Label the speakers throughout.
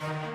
Speaker 1: ค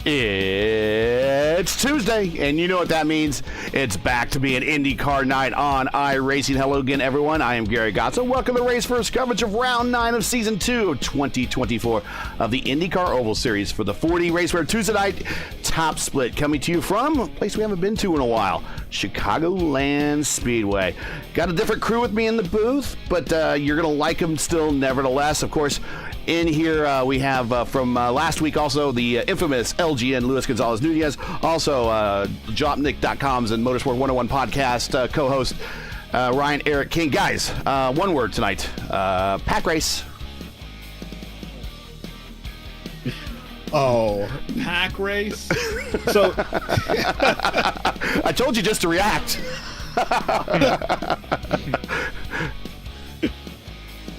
Speaker 1: It's Tuesday, and you know what that means. It's back to be an IndyCar night on iRacing. Hello again, everyone. I am Gary Gotzo. Welcome to Race First coverage of Round 9 of Season 2 of 2024 of the IndyCar Oval Series for the 40 RACEWEAR Tuesday night top split. Coming to you from a place we haven't been to in a while, CHICAGOLAND Speedway. Got a different crew with me in the booth, but you're going to like them still nevertheless. Of course, in here, we have from last week also the infamous LGN Luis Gonzalez Nunez, also Jopnik.com's and Motorsport 101 podcast co-host Ryan Eric King. Guys, one word tonight, pack race.
Speaker 2: Oh, pack race? So
Speaker 1: I told you just to react.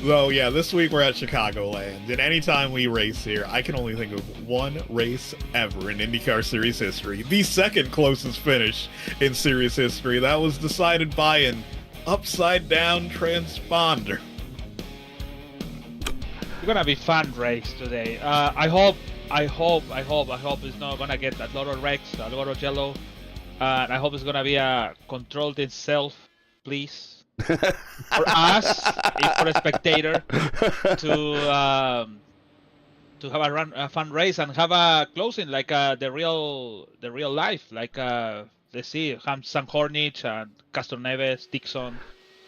Speaker 2: So, yeah, this week we're at Chicagoland, and anytime we race here, I can only think of one race ever in IndyCar Series history. The second closest finish in Series history. That was decided by an upside-down transponder.
Speaker 3: It's gonna be fun race today. I hope it's not gonna get a lot of wrecks, a lot of yellow. I hope it's gonna be a controlled itself, please. For us, for a spectator, to have a fun race and have a closing like the real life, like let's see, Sam Hornich and Castroneves, Dixon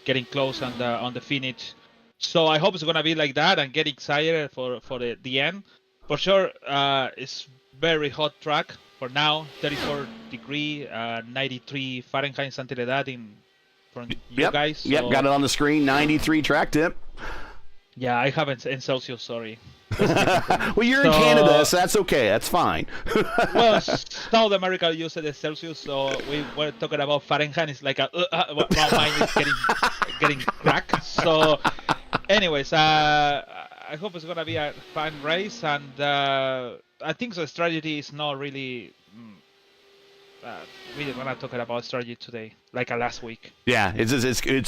Speaker 3: getting close on the finish. So I hope it's gonna be like that and get excited for the end. For sure, it's very hot track for now, 34 degree, 93 Fahrenheit, something like that from you guys. So,
Speaker 1: yep, got it on the screen, 93 track tip.
Speaker 3: Yeah, I haven't in Celsius, sorry.
Speaker 1: Well, you're in Canada, so that's okay. That's fine.
Speaker 3: Well, South America uses the Celsius, so we were talking about Fahrenheit. It's like mine is getting cracked. So, anyways, I hope it's gonna be a fun race, and I think the strategy is not really. We're gonna talk about strategy today, like last week.
Speaker 1: Yeah, it's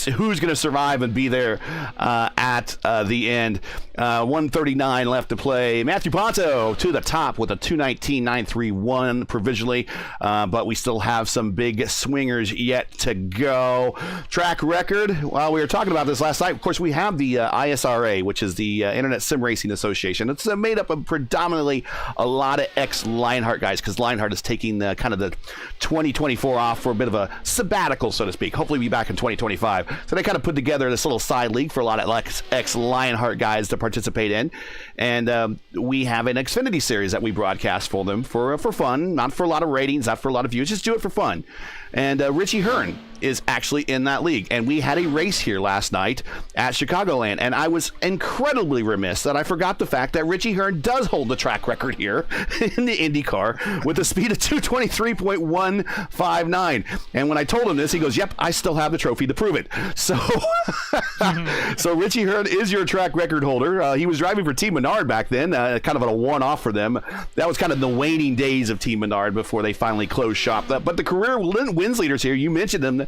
Speaker 1: who's going to survive and be there at the end. 139 left to play. Matthew Ponto to the top with a 219.931 provisionally, but we still have some big swingers yet to go. Track record, well, we were talking about this last night. Of course, we have the ISRA, which is the Internet Sim Racing Association. It's made up of predominantly a lot of ex-Lionheart guys, because Lionheart is taking kind of the 2024 off for a bit of a sabbatical, so to speak. Hopefully be back in 2025. So they kind of put together this little side league for a lot of ex-Lionheart guys to participate in. And we have an Xfinity series that we broadcast for them for fun, not for a lot of ratings, not for a lot of views, just do it for fun. And Richie Hearn is actually in that league. And we had a race here last night at Chicagoland. And I was incredibly remiss that I forgot the fact that Richie Hearn does hold the track record here in the IndyCar with a speed of 223.159. And when I told him this, he goes, yep, I still have the trophy to prove it. So, so Richie Hearn is your track record holder. He was driving for Team Menard back then, kind of a one-off for them. That was kind of the waning days of Team Menard before they finally closed shop. But the career wins leaders here, you mentioned them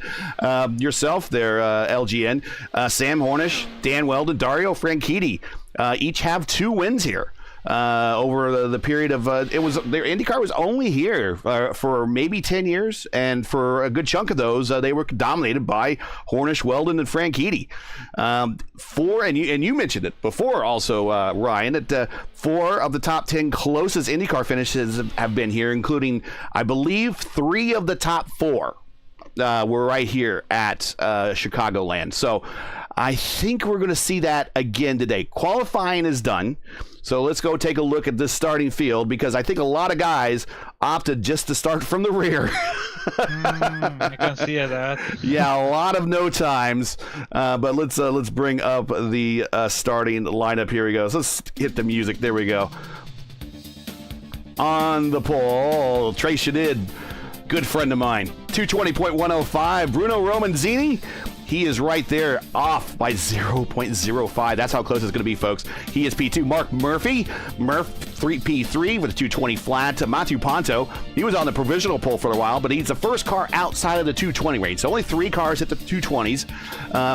Speaker 1: yourself there, LGN. Sam Hornish, Dan Weldon, Dario Franchitti each have 2 wins here over the period of their IndyCar was only here for maybe 10 years, and for a good chunk of those they were dominated by Hornish, Weldon, and Franchitti. And you mentioned it before also, Ryan, that 4 of the top 10 closest IndyCar finishes have been here, including, I believe, 3 of the top 4 were right here at Chicagoland. So I think we're going to see that again today. Qualifying is done. So let's go take a look at this starting field, because I think a lot of guys opted just to start from the rear.
Speaker 3: I can see that.
Speaker 1: Yeah, a lot of no times. But let's bring up the starting lineup. Here we go. So let's hit the music. There we go. On the pole, Trey Shadid, good friend of mine. 220.105. Bruno Romanzini. He is right there, off by 0.05. That's how close it's going to be, folks. He is P2. Mark Murphy. P3 with a 220 flat. Matthew Ponto, he was on the provisional pole for a while, but he's the first car outside of the 220 range. So only 3 cars hit the 220s.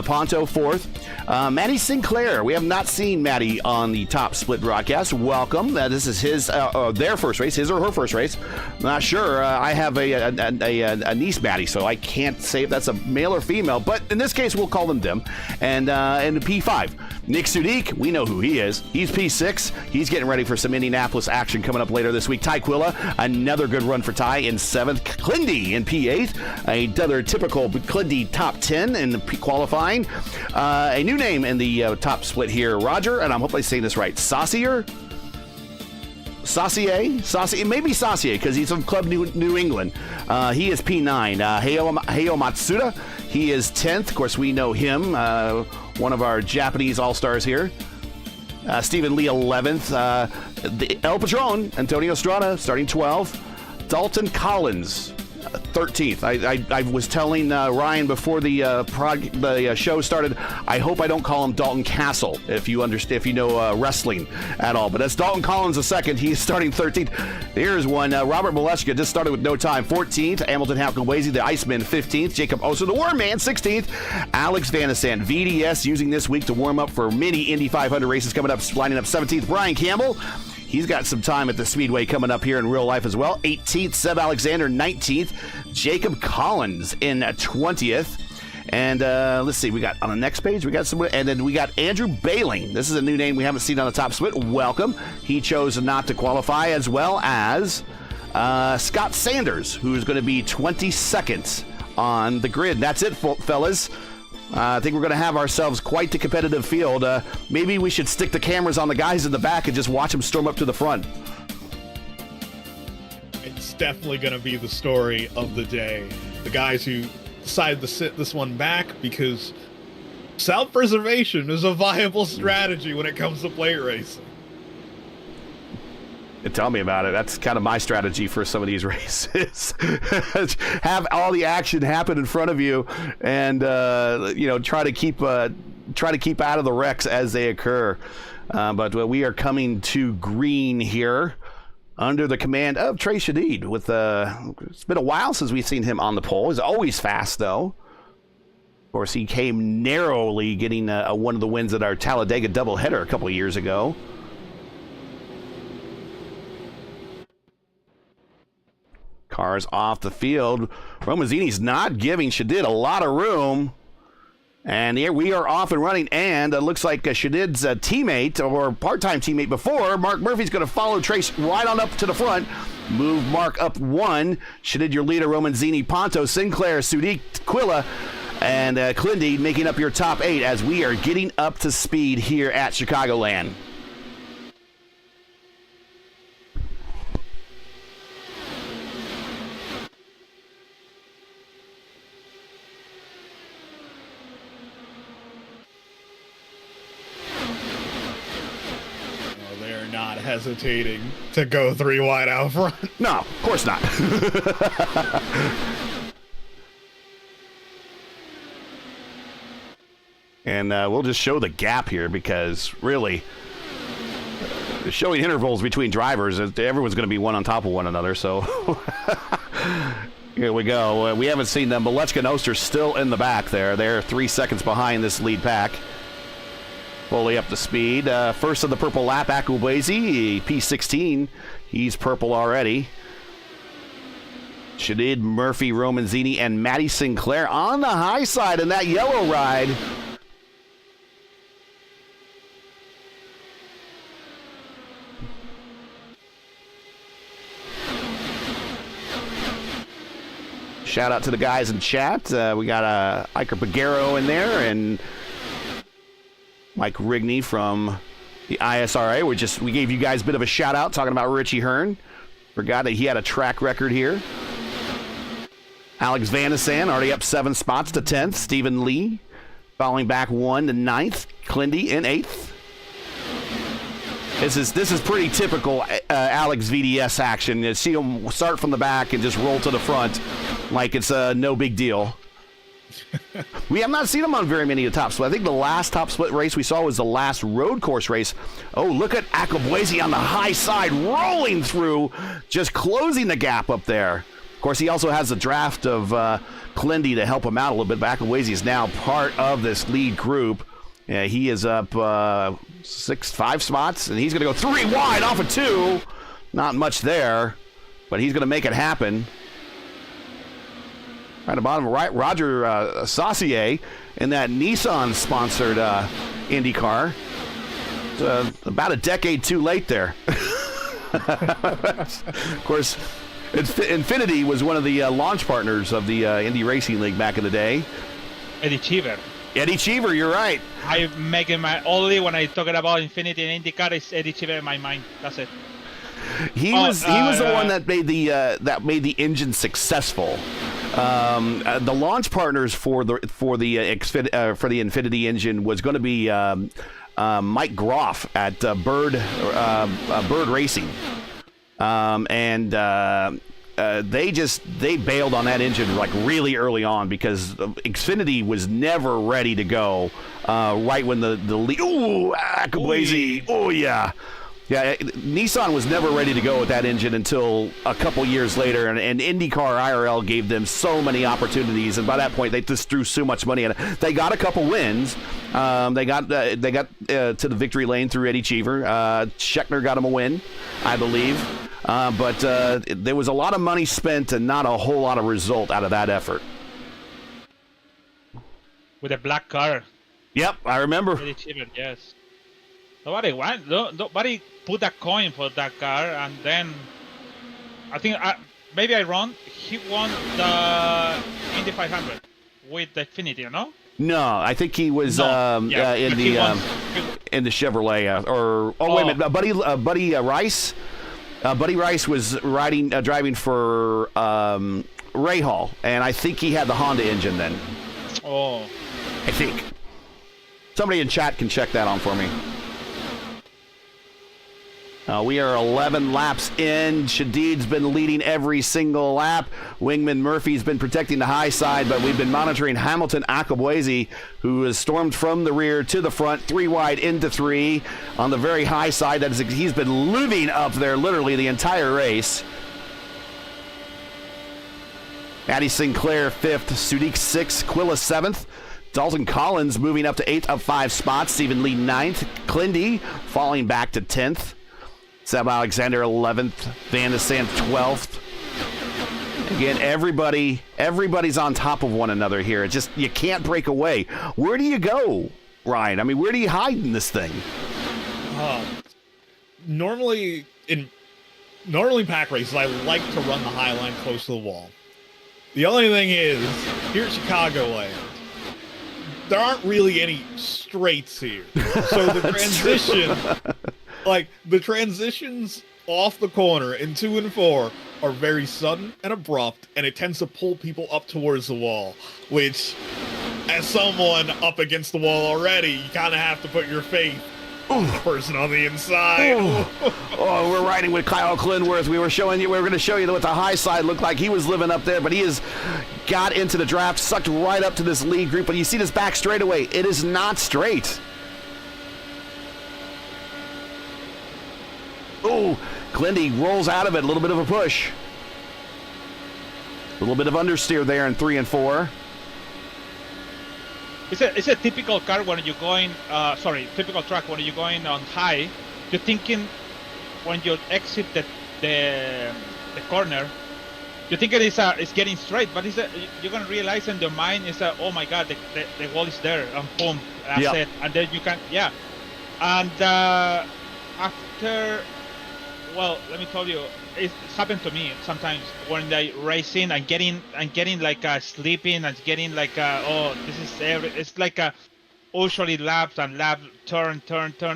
Speaker 1: Ponto 4th. Maddie Sinclair, we have not seen Maddie on the top split broadcast. Welcome. This is their first race, his or her first race. Not sure. I have a niece, Maddie, so I can't say if that's a male or female, but in this case, we'll call them them. And P5. Nick Sudik, we know who he is. He's P6. He's getting ready for some Indianapolis action coming up later this week. Ty Quilla, another good run for Ty in 7th. Clindy in P8. Another typical Clindy top 10 in the qualifying. A new name in the top split here, Roger, and I'm hoping I'm saying this right. Saucier, maybe Saucier, because he's from Club New England. He is P9. Heio Matsuda, he is 10th. Of course, we know him, one of our Japanese all-stars here. Stephen Lee, 11th. El Patron, Antonio Strada, starting 12th. Dalton Collins, 13th. I was telling Ryan before the show started, I hope I don't call him Dalton Castle if you know wrestling at all. But that's Dalton Collins the second. He's starting 13th. Here's one. Robert Moleshka just started with no time, 14th. Hamilton Halcon-Wazy, the Iceman, 15th. Jacob Oso, the Wormman, 16th. Alex Vanisant, VDS, using this week to warm up for many Indy 500 races coming up, lining up 17th. Brian Campbell, he's got some time at the Speedway coming up here in real life as well. 18th, Seb Alexander, 19th. Jacob Collins in 20th. And let's see, we got on the next page, we got someone, and then we got Andrew Bailing. This is a new name we haven't seen on the top split. Welcome. He chose not to qualify, as well as Scott Sanders, who's going to be 22nd on the grid. That's it, fellas. I think we're going to have ourselves quite the competitive field. Maybe we should stick the cameras on the guys in the back and just watch them storm up to the front.
Speaker 2: It's definitely going to be the story of the day. The guys who decided to sit this one back because self-preservation is a viable strategy when it comes to plate racing.
Speaker 1: Tell me about it. That's kind of my strategy for some of these races. Have all the action happen in front of you, and try to keep out of the wrecks as they occur. But we are coming to green here under the command of Trey Shadid. It's been a while since we've seen him on the pole. He's always fast, though. Of course, he came narrowly getting one of the wins at our Talladega doubleheader a couple of years ago. Cars off the field. Romazzini's not giving Shadid a lot of room. And here we are off and running. And it looks like Shadid's teammate, or part-time teammate before, Mark Murphy's going to follow Trace right on up to the front. Move Mark up 1. Shadid, your leader. Romanzini, Ponto, Sinclair, Sudik, Quilla, and Clindy making up your top 8 as we are getting up to speed here at Chicagoland.
Speaker 2: Not hesitating to go 3 wide out front.
Speaker 1: No, of course not. And we'll just show the gap here because really showing intervals between drivers, everyone's going to be one on top of one another. So here we go. We haven't seen them. Malechka and Oster still in the back there. They're 3 seconds behind this lead pack. Fully up to speed. First of the purple lap, Akubuezi, P16. He's purple already. Shadid, Murphy, Romanzini, and Matty Sinclair on the high side in that yellow ride. Shout out to the guys in chat. We got Iker Pagero in there and Mike Rigney from the ISRA. We gave you guys a bit of a shout out talking about Richie Hearn. Forgot that he had a track record here. Alex Vanisant already up 7 spots to 10th. Stephen Lee falling back 1 to 9th. Clindy in 8th. This is pretty typical Alex VDS action. You see him start from the back and just roll to the front like it's no big deal. We have not seen him on very many of the top split. I think the last top split race we saw was the last road course race. Oh, look at Akabuezi on the high side, rolling through, just closing the gap up there. Of course, he also has a draft of Clindy to help him out a little bit, but Akabuezi is now part of this lead group. He is up 5 spots, and he's going to go 3 wide off of 2. Not much there, but he's going to make it happen. Right at the bottom, right, Roger Saucier in that Nissan-sponsored IndyCar. About a decade too late there. Of course, Infinity was one of the launch partners of the Indy Racing League back in the day.
Speaker 3: Eddie Cheever.
Speaker 1: Eddie Cheever, you're right.
Speaker 3: I'm making my only when I talk about Infinity and IndyCar is Eddie Cheever in my mind. That's it.
Speaker 1: He was the one that made the engine successful. The launch partners for the Infinity engine was going to be Mike Groff at Bird Racing, and they bailed on that engine like really early on because Xfinity was never ready to go. Right when the lead, Akabuezi, oh yeah. Yeah, Nissan was never ready to go with that engine until a couple years later, and IndyCar IRL gave them so many opportunities, and by that point they just threw so much money at it. They got a couple wins. They got to the victory lane through Eddie Cheever. Scheckter got him a win, I believe, but there was a lot of money spent and not a whole lot of result out of that effort.
Speaker 3: With a black car.
Speaker 1: Yep, I remember.
Speaker 3: Eddie Cheever, yes. Nobody put a coin for that car, and then I think maybe I wrong. He won the Indy 500 with the Xfinity, no?
Speaker 1: No, I think he was in the Chevrolet. Wait a minute, Buddy Rice. Buddy Rice was driving for Rahal, and I think he had the Honda engine then.
Speaker 3: Oh,
Speaker 1: I think. Somebody in chat can check that on for me. We are 11 laps in. Shadid's been leading every single lap. Wingman Murphy's been protecting the high side, but we've been monitoring Hamilton Akabuezi, who has stormed from the rear to the front, 3 wide into 3 on the very high side. He's been living up there literally the entire race. Addie Sinclair 5th, Sudik 6th, Quilla 7th. Dalton Collins moving up to 8th up 5 spots. Stephen Lee 9th. Clindy falling back to 10th. Seb Alexander 11th, Van de Sant 12th. Again, everybody's on top of one another here. It's just you can't break away. Where do you go, Ryan? I mean, where do you hide in this thing?
Speaker 2: Normally pack races, I like to run the high line close to the wall. The only thing is, here at Chicagoland, there aren't really any straights here. So the transition... Like, the transitions off the corner in 2 and 4 are very sudden and abrupt, and it tends to pull people up towards the wall, which, as someone up against the wall already, you kind of have to put your faith on the person on the inside.
Speaker 1: Oh, we're riding with Kyle Clinworth. We were going to show you what the high side looked like. He was living up there, but he has got into the draft, sucked right up to this lead group, but you see this back straightaway. It is not straight. Oh, Clindy rolls out of it. A little bit of a push. A little bit of understeer there in 3 and 4.
Speaker 3: It's a typical car when you're going. Typical track when you're going on high. You're thinking when you exit the corner, you think it's getting straight, but you're gonna realize in your mind is that, oh my God, the wall is there, and boom, that's it, and then you can and after. Well, let me tell you, it's happened to me sometimes when I racing and getting like sleeping and getting like it's like usually laps and turn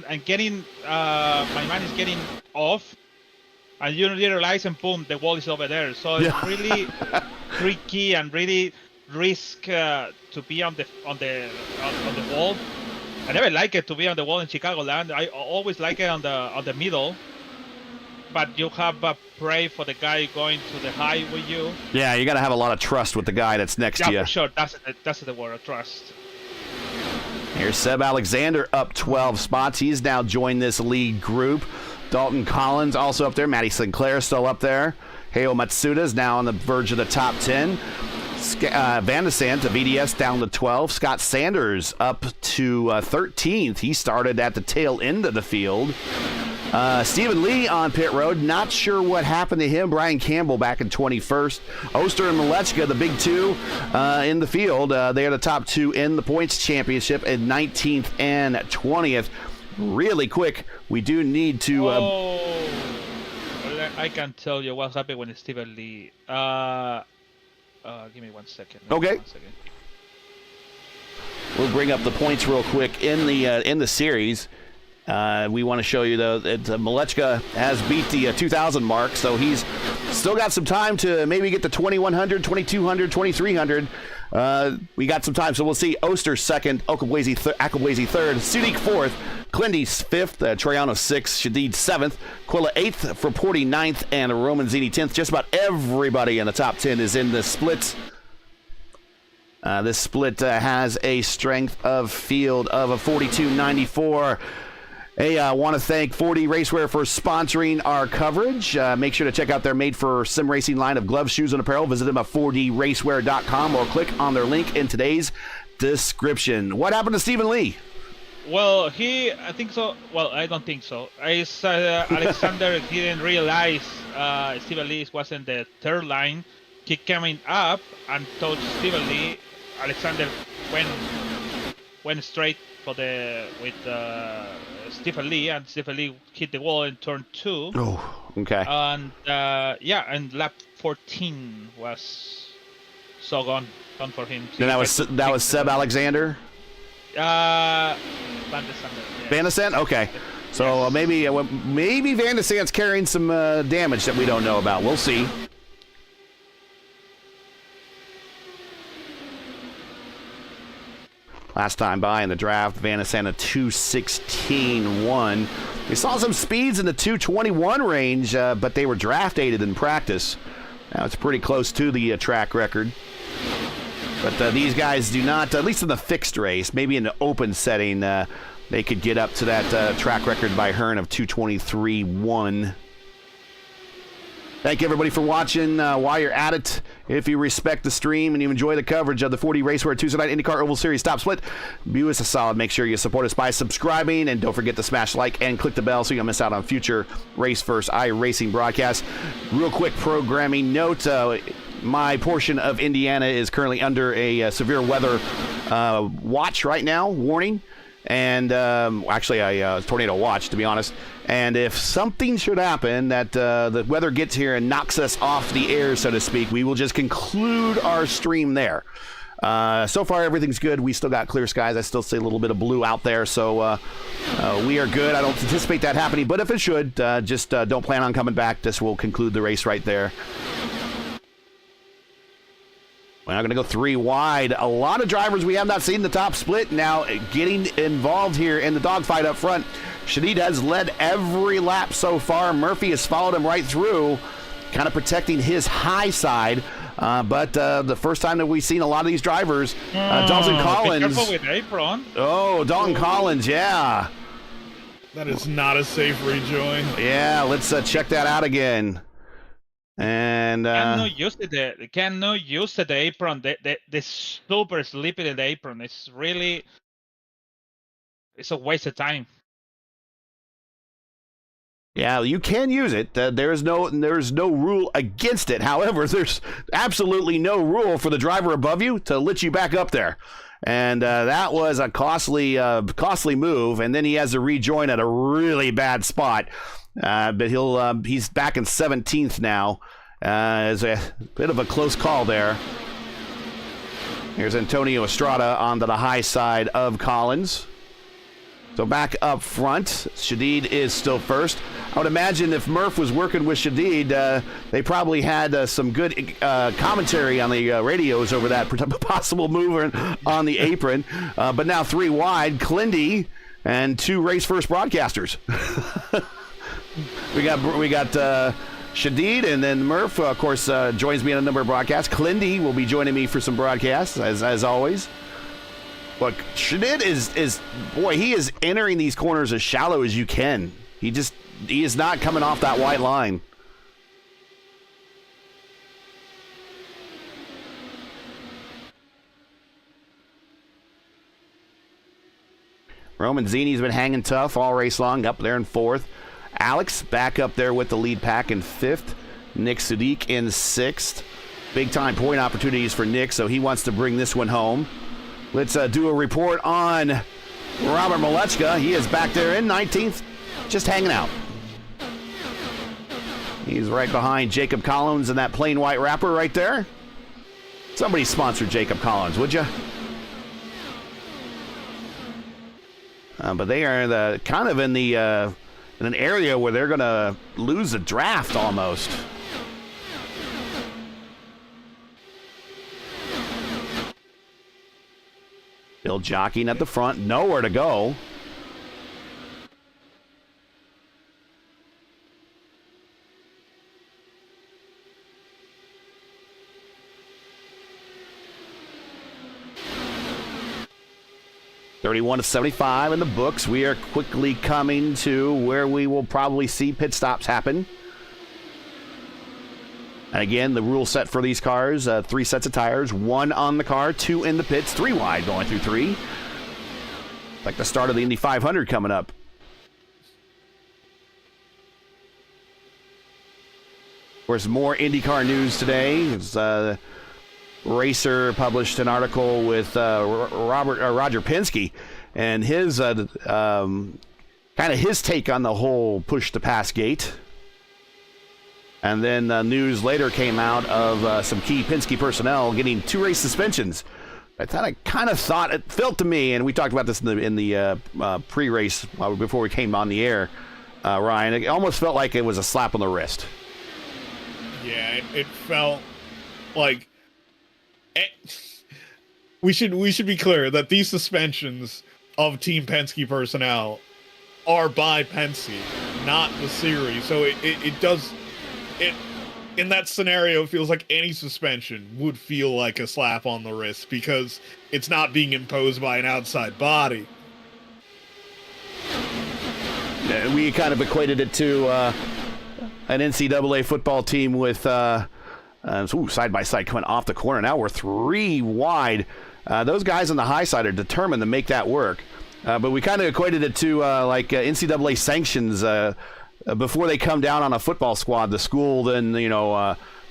Speaker 3: and getting my mind is getting off, and you realize and boom, the wall is over there. So it's really tricky and really risk to be on the wall. I never like it to be on the wall in Chicagoland. I always like it on the middle. but you have a pray for the guy going to the high with you.
Speaker 1: Yeah, you got to have a lot of trust with the guy that's next to you.
Speaker 3: Yeah, for sure. That's the word, trust.
Speaker 1: Here's Seb Alexander up 12 spots. He's now joined this lead group. Dalton Collins also up there. Matty Sinclair still up there. Heio Matsuda is now on the verge of the top 10. Van de Sant of EDS down to 12. Scott Sanders up to 13th. He started at the tail end of the field. Stephen Lee on pit road. Not sure what happened to him. Brian Campbell back in 21st. Oster and Malechka, the big two in the field. They are the top two in the points championship at 19th and 20th. Really quick, we do need to...
Speaker 3: I can tell you what happened when Stephen Lee... give me 1 second.
Speaker 1: Okay.
Speaker 3: 1 second.
Speaker 1: We'll bring up the points real quick in the series. We want to show you, though, that Malechka has beat the 2,000 mark, so he's still got some time to maybe get to 2,100, 2,200, 2,300. We got some time, so we'll see Oster second, Akabwezi third, Sudik fourth, Clindy fifth, Troiano sixth, Shadid seventh, Quilla eighth, Fraporti ninth, and Roman Zini 10th. Just about everybody in the top 10 is in this split. This split has a strength of field of a 42.94. Hey, I want to thank 4D Racewear for sponsoring our coverage. Make sure to check out their made-for-sim racing line of gloves, shoes, and apparel. Visit them at 4dracewear.com or click on their link in today's description. What happened to Stephen Lee?
Speaker 3: Well, I think so. Well, I don't think so. Alexander didn't realize Stephen Lee was in the third line. He coming up and told Stephen Lee. Alexander went straight with Stephen Lee, and Stephen Lee hit the wall in turn 2.
Speaker 1: Oh, okay.
Speaker 3: And and lap 14 was so gone for him.
Speaker 1: And that was Seb Alexander.
Speaker 3: Van de Sant. Yeah.
Speaker 1: Van de Sant? Okay. So maybe Van de Sant's carrying some damage that we don't know about. We'll see. Last time by in the draft, Van de Sant a 2:16.1. We saw some speeds in the 2:21 range, but they were draft aided in practice. Now it's pretty close to the track record. But these guys do not, at least in the fixed race, maybe in the open setting, they could get up to that track record by Hearn of 2:23.1. Thank you, everybody, for watching. While you're at it, if you respect the stream and you enjoy the coverage of the 4D Racewear Tuesday Night IndyCar Oval Series Top Split, do us a solid. Make sure you support us by subscribing, and don't forget to smash like and click the bell so you don't miss out on future Race First iRacing broadcasts. Real quick programming note, my portion of Indiana is currently under a severe weather watch right now, warning. And actually a tornado watch, to be honest. And if something should happen that the weather gets here and knocks us off the air, so to speak, we will just conclude our stream there. So far, everything's good. We still got clear skies. I still see a little bit of blue out there, so we are good. I don't anticipate that happening, but if it should, just don't plan on coming back. This will conclude the race right there. We're now going to go 3 wide. A lot of drivers we have not seen the top split now getting involved here in the dogfight up front. Shadid has led every lap so far. Murphy has followed him right through, kind of protecting his high side. But the first time that we've seen a lot of these drivers, Dalton Collins.
Speaker 3: Be careful with apron.
Speaker 1: Oh, Dalton Collins, yeah.
Speaker 2: That is not a safe rejoin.
Speaker 1: Yeah, let's check that out again. And
Speaker 3: Cannot use the apron. The super sleepy in the apron. It's a waste of time.
Speaker 1: Yeah, you can use it. There's no rule against it. However, there's absolutely no rule for the driver above you to let you back up there. And that was a costly move. And then he has to rejoin at a really bad spot. But he's back in 17th now. It's a bit of a close call there. Here's Antonio Estrada onto the high side of Collins. So back up front, Shadid is still first. I would imagine if Murph was working with Shadid, they probably had some good commentary on the radios over that possible move on the apron. But now 3 wide, Clindy and 2 race first broadcasters. We got Shadid, and then Murph, of course, joins me on a number of broadcasts. Clindy will be joining me for some broadcasts, as always. But Shadid is boy, he is entering these corners as shallow as you can. He is not coming off that white line. Roman Zini's been hanging tough all race long, up there in fourth. Alex back up there with the lead pack in fifth. Nick Sadiq in sixth. Big time point opportunities for Nick, so he wants to bring this one home. Let's do a report on Robert Malechka. He is back there in 19th, just hanging out. He's right behind Jacob Collins in that plain white wrapper right there. Somebody sponsor Jacob Collins, would you? But they are kind of in an area where they're going to lose a draft almost. Still jockeying at the front, nowhere to go. $31-75 in the books. We are quickly coming to where we will probably see pit stops happen. And again, the rule set for these cars, 3 sets of tires, 1 on the car, 2 in the pits, 3 wide going through 3. Like the start of the Indy 500 coming up. Of course, more IndyCar news today. Racer published an article with Roger Penske and his kind of his take on the whole push to pass gate. And then news later came out of some key Penske personnel getting 2 race suspensions. I kind of thought it felt to me, and we talked about this in the pre-race before we came on the air, Ryan. It almost felt like it was a slap on the wrist.
Speaker 2: Yeah, it felt like. We should be clear that these suspensions of Team Penske personnel are by Penske, not the series. So it does in that scenario, it feels like any suspension would feel like a slap on the wrist because it's not being imposed by an outside body.
Speaker 1: We kind of equated it to an NCAA football team with side by side coming off the corner. Now we're 3 wide. Those guys on the high side are determined to make that work. But we kind of equated it to NCAA sanctions. Before they come down on a football squad, the school then,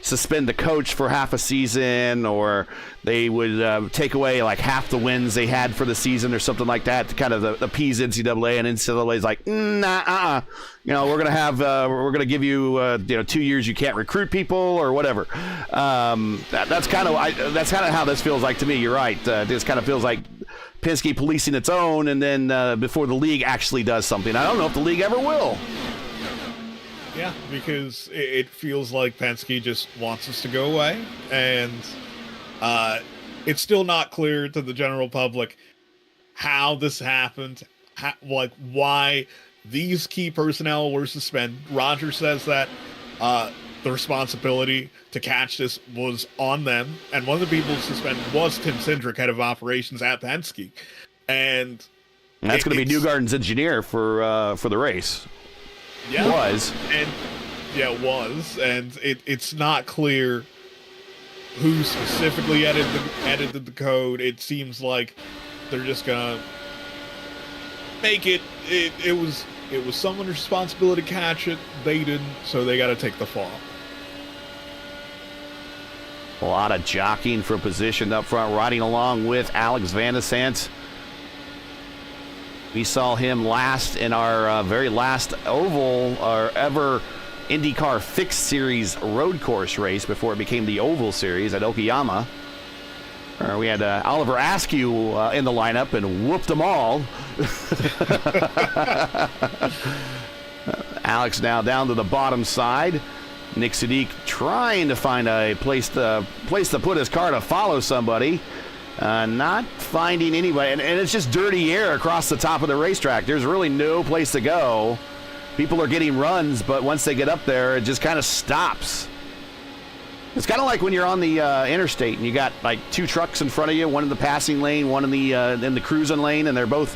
Speaker 1: suspend the coach for half a season, or they would take away like half the wins they had for the season or something like that to kind of appease NCAA. And NCAA is like, we're going to give you 2 years you can't recruit people or whatever. That's kind of how this feels like to me. You're right. This kind of feels like Penske policing its own, and then before the league actually does something. I don't know if the league ever will.
Speaker 2: Yeah, because it feels like Penske just wants us to go away, and it's still not clear to the general public how this happened, why these key personnel were suspended. Roger says that the responsibility to catch this was on them, and one of the people suspended was Tim Cindric, head of operations at Penske, and
Speaker 1: that's going to be Newgarden's engineer for the race.
Speaker 2: Yeah,
Speaker 1: was.
Speaker 2: And it was, and it's not clear who specifically edited the code. It seems like they're just gonna make it was someone's responsibility to catch it. They didn't, so they got to take the fall.
Speaker 1: A lot of jockeying for position up front, riding along with Alex Van de Sant. We saw him last in our very last oval or ever IndyCar Fixed Series road course race before it became the Oval Series at Okayama. We had Oliver Askew in the lineup and whooped them all. Alex now down to the bottom side. Nick Sadiq trying to find a place to put his car to follow somebody. Not finding anybody, and it's just dirty air across the top of the racetrack. There's really no place to go. people are getting runs, but once they get up there, it just kind of stops. It's kind of like when you're on the interstate and you got like 2 trucks in front of you, one in the passing lane, one in the cruising lane, and they're both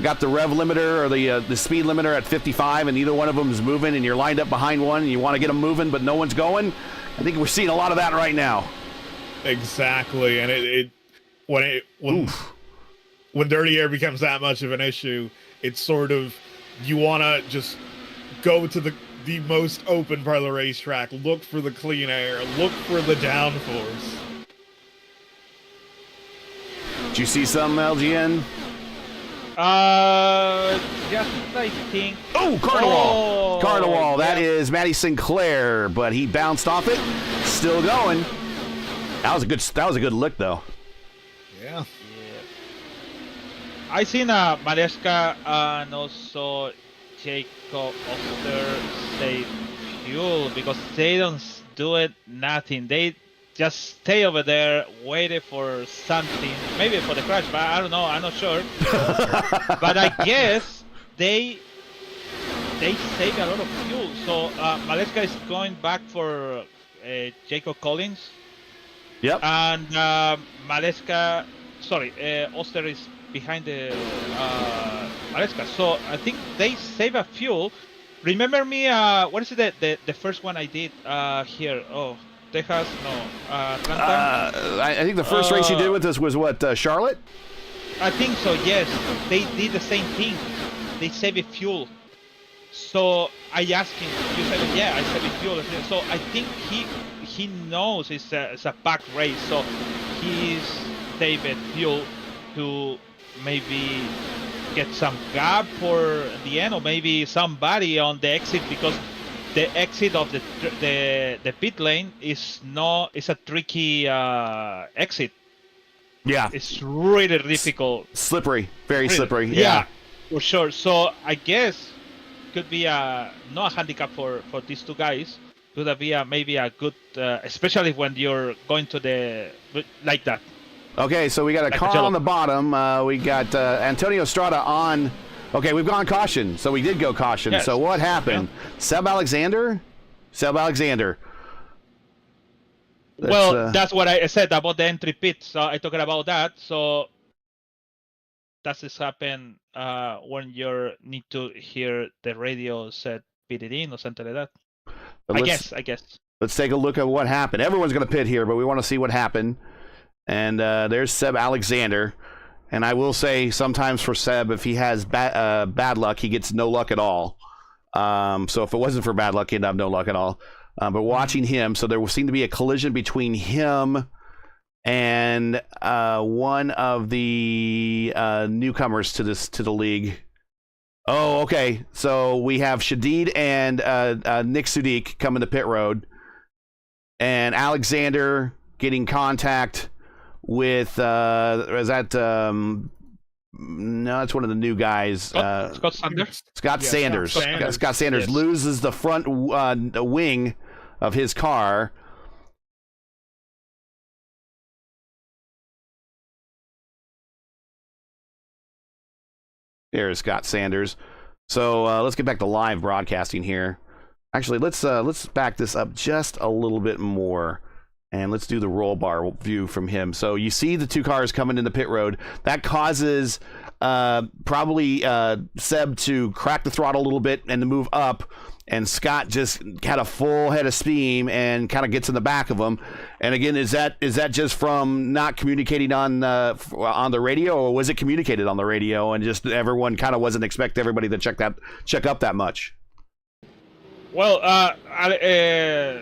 Speaker 1: got the rev limiter or the speed limiter at 55, and neither one of them is moving, and you're lined up behind one, and you want to get them moving, but no one's going. I think we're seeing a lot of that right now.
Speaker 2: Exactly, and when dirty air becomes that much of an issue, it's sort of you want to just go to the most open part of the racetrack, look for the clean air, look for the downforce.
Speaker 1: Did you see some, LGN?
Speaker 3: Just I think.
Speaker 1: Oh, Carnival! Carnival,
Speaker 3: yeah.
Speaker 1: that is Matty Sinclair, but he bounced off it. Still going. That was a good look, though.
Speaker 2: Yeah.
Speaker 3: I seen Maleska and also Jacob Oster save fuel because they don't do it nothing. They just stay over there waiting for something, maybe for the crash, but I don't know. I'm not sure. But I guess they save a lot of fuel. So Maleska is going back for Jacob Collins.
Speaker 1: Yep.
Speaker 3: And Oster is behind the Maleska. So I think they save a fuel. Remember me, what is it, the first one I did here? Oh, Texas? No. Atlanta?
Speaker 1: I think the first race you did with us was what, Charlotte?
Speaker 3: I think so, yes. They did the same thing. They saved fuel. So I asked him, you said, yeah, I saved fuel. So I think he knows it's a back race. So he's saved fuel to maybe get some gap for the end, or maybe somebody on the exit, because the exit of the pit lane is a tricky exit.
Speaker 1: Yeah,
Speaker 3: it's really difficult.
Speaker 1: Slippery, very slippery.
Speaker 3: Yeah, for sure. So I guess could be not a handicap for these two guys. Could be maybe a good, especially when you're going to the like that.
Speaker 1: Okay, so we got a car on the bottom. We got Antonio Estrada on. Okay, we've gone caution, so we did go caution.
Speaker 3: Yes.
Speaker 1: So what happened?
Speaker 3: Yeah.
Speaker 1: Seb Alexander.
Speaker 3: That's what I said about the entry pit. So I talked about that. So that just happen when you need to hear the radio set pitted in or something like that. I guess.
Speaker 1: Let's take a look at what happened. Everyone's going to pit here, but we want to see what happened. And there's Seb Alexander. And I will say sometimes for Seb, if he has bad luck, he gets no luck at all. So if it wasn't for bad luck, he'd have no luck at all. But watching him, so there seemed to be a collision between him and one of the newcomers to the league. Oh, okay. So we have Shadid and Nick Sudik coming to pit road, and Alexander getting contact with is that no, it's one of the new guys.
Speaker 3: Scott Sanders.
Speaker 1: Scott Sanders. Scott Sanders loses the front wing of his car. There's Scott Sanders. So let's get back to live broadcasting here. Actually, let's back this up just a little bit more. And let's do the roll bar view from him. So you see the two cars coming in the pit road. That causes probably Seb to crack the throttle a little bit and to move up. And Scott just had a full head of steam and kind of gets in the back of him. And again, is that just from not communicating on the radio, or was it communicated on the radio and just everyone kind of wasn't expecting everybody to check up that much?
Speaker 3: Well,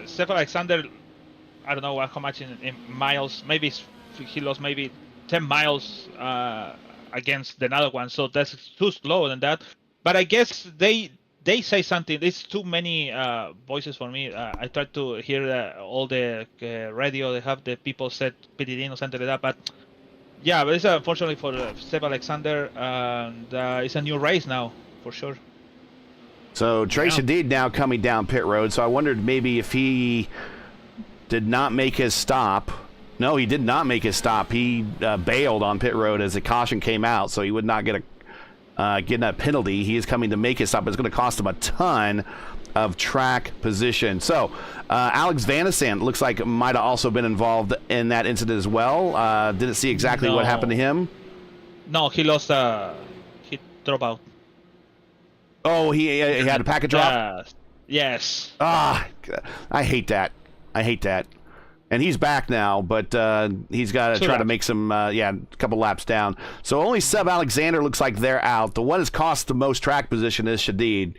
Speaker 3: Steph Alexander, I don't know how much in miles. Maybe he lost maybe 10 miles against another one, so that's too slow than that. But I guess they say something. It's too many voices for me. I try to hear all the radio. They have the people said pitted in or something like that. But yeah, but it's unfortunately for Steph Alexander, and it's a new race now for sure.
Speaker 1: So Trace Hadid now coming down pit road. So I wondered maybe if he did not make his stop. No, he did not make his stop. He bailed on pit road as the caution came out, so he would not get getting a penalty. He is coming to make his stop. It's going to cost him a ton of track position. So Alex Vanisant looks like might have also been involved in that incident as well. Didn't see exactly what happened to him.
Speaker 3: No, he lost. He dropped out.
Speaker 1: Oh, he had a packet drop?
Speaker 3: Yes.
Speaker 1: Ah, I hate that. And he's back now, but he's got to try to make some, a couple laps down. So only Seb Alexander looks like they're out. The one that's cost the most track position is Shadid.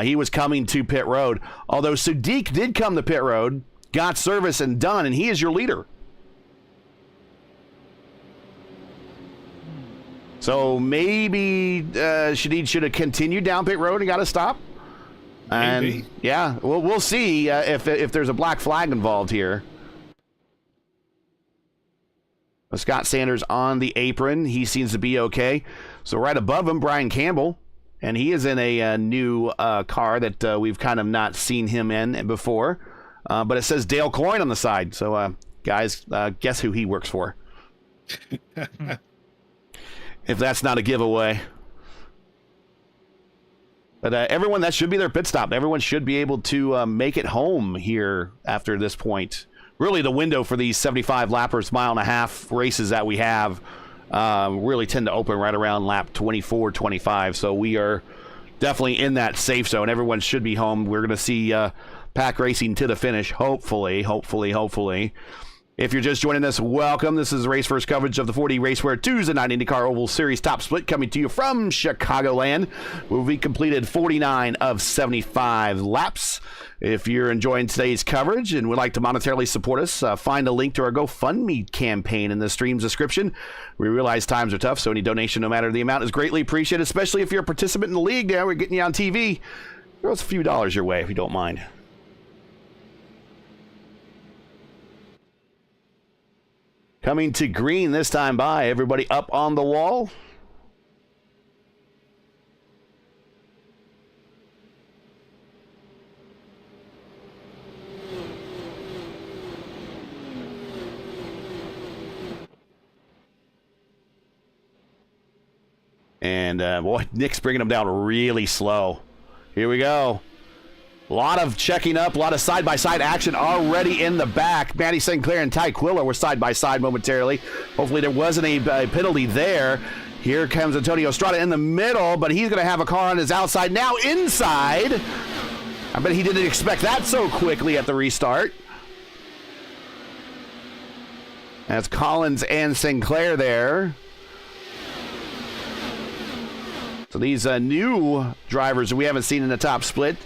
Speaker 1: He was coming to pit road. Although Sadiq did come to pit road, got service and done, and he is your leader. So maybe Shadid should have continued down pit road and got a stop. And
Speaker 2: maybe.
Speaker 1: Yeah, we'll see if there's a black flag involved here. Scott Sanders on the apron. He seems to be okay. So right above him, Brian Campbell. And he is in a new car that we've kind of not seen him in before. But it says Dale Coyne on the side. So, guys, guess who he works for? If that's not a giveaway. But everyone, that should be their pit stop. Everyone should be able to make it home here after this point. Really, the window for these 75 lappers, mile and a half races that we have really tend to open right around lap 24, 25. So we are definitely in that safe zone. Everyone should be home. We're going to see pack racing to the finish, hopefully. If you're just joining us, welcome. This is Race First coverage of the 4D RACEWEAR Tuesday night IndyCar Oval Series top split coming to you from Chicagoland, where we completed 49 of 75 laps. If you're enjoying today's coverage and would like to monetarily support us, find a link to our GoFundMe campaign in the stream's description. We realize times are tough, so any donation, no matter the amount, is greatly appreciated, especially if you're a participant in the league. Now we're getting you on TV. Throw us a few dollars your way if you don't mind. Coming to green this time by. Everybody up on the wall. And boy, Nick's bringing them down really slow. Here we go. A lot of checking up, a lot of side-by-side action already in the back. Matty Sinclair and Ty Quiller were side-by-side momentarily. Hopefully there wasn't a penalty there. Here comes Antonio Estrada in the middle, but he's going to have a car on his outside. Now inside. I bet he didn't expect that so quickly at the restart. That's Collins and Sinclair there. So these new drivers we haven't seen in the top split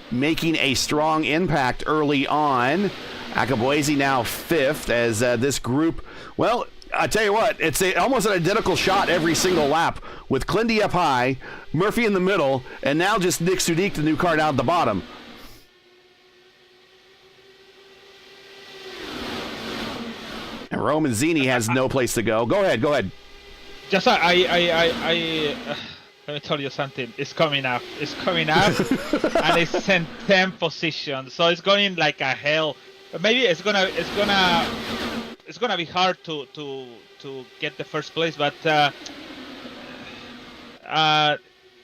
Speaker 1: making a strong impact early on. Akaboise now fifth as this group, well, I tell you what, it's almost an identical shot every single lap with Clindy up high, Murphy in the middle, and now just Nick Sudik, the new car, down at the bottom. And Roman Zini has no place to go. Go ahead.
Speaker 3: Just let me tell you something. It's coming up, and it's in 10th position. So it's going like a hell. Maybe it's gonna be hard to get the first place, but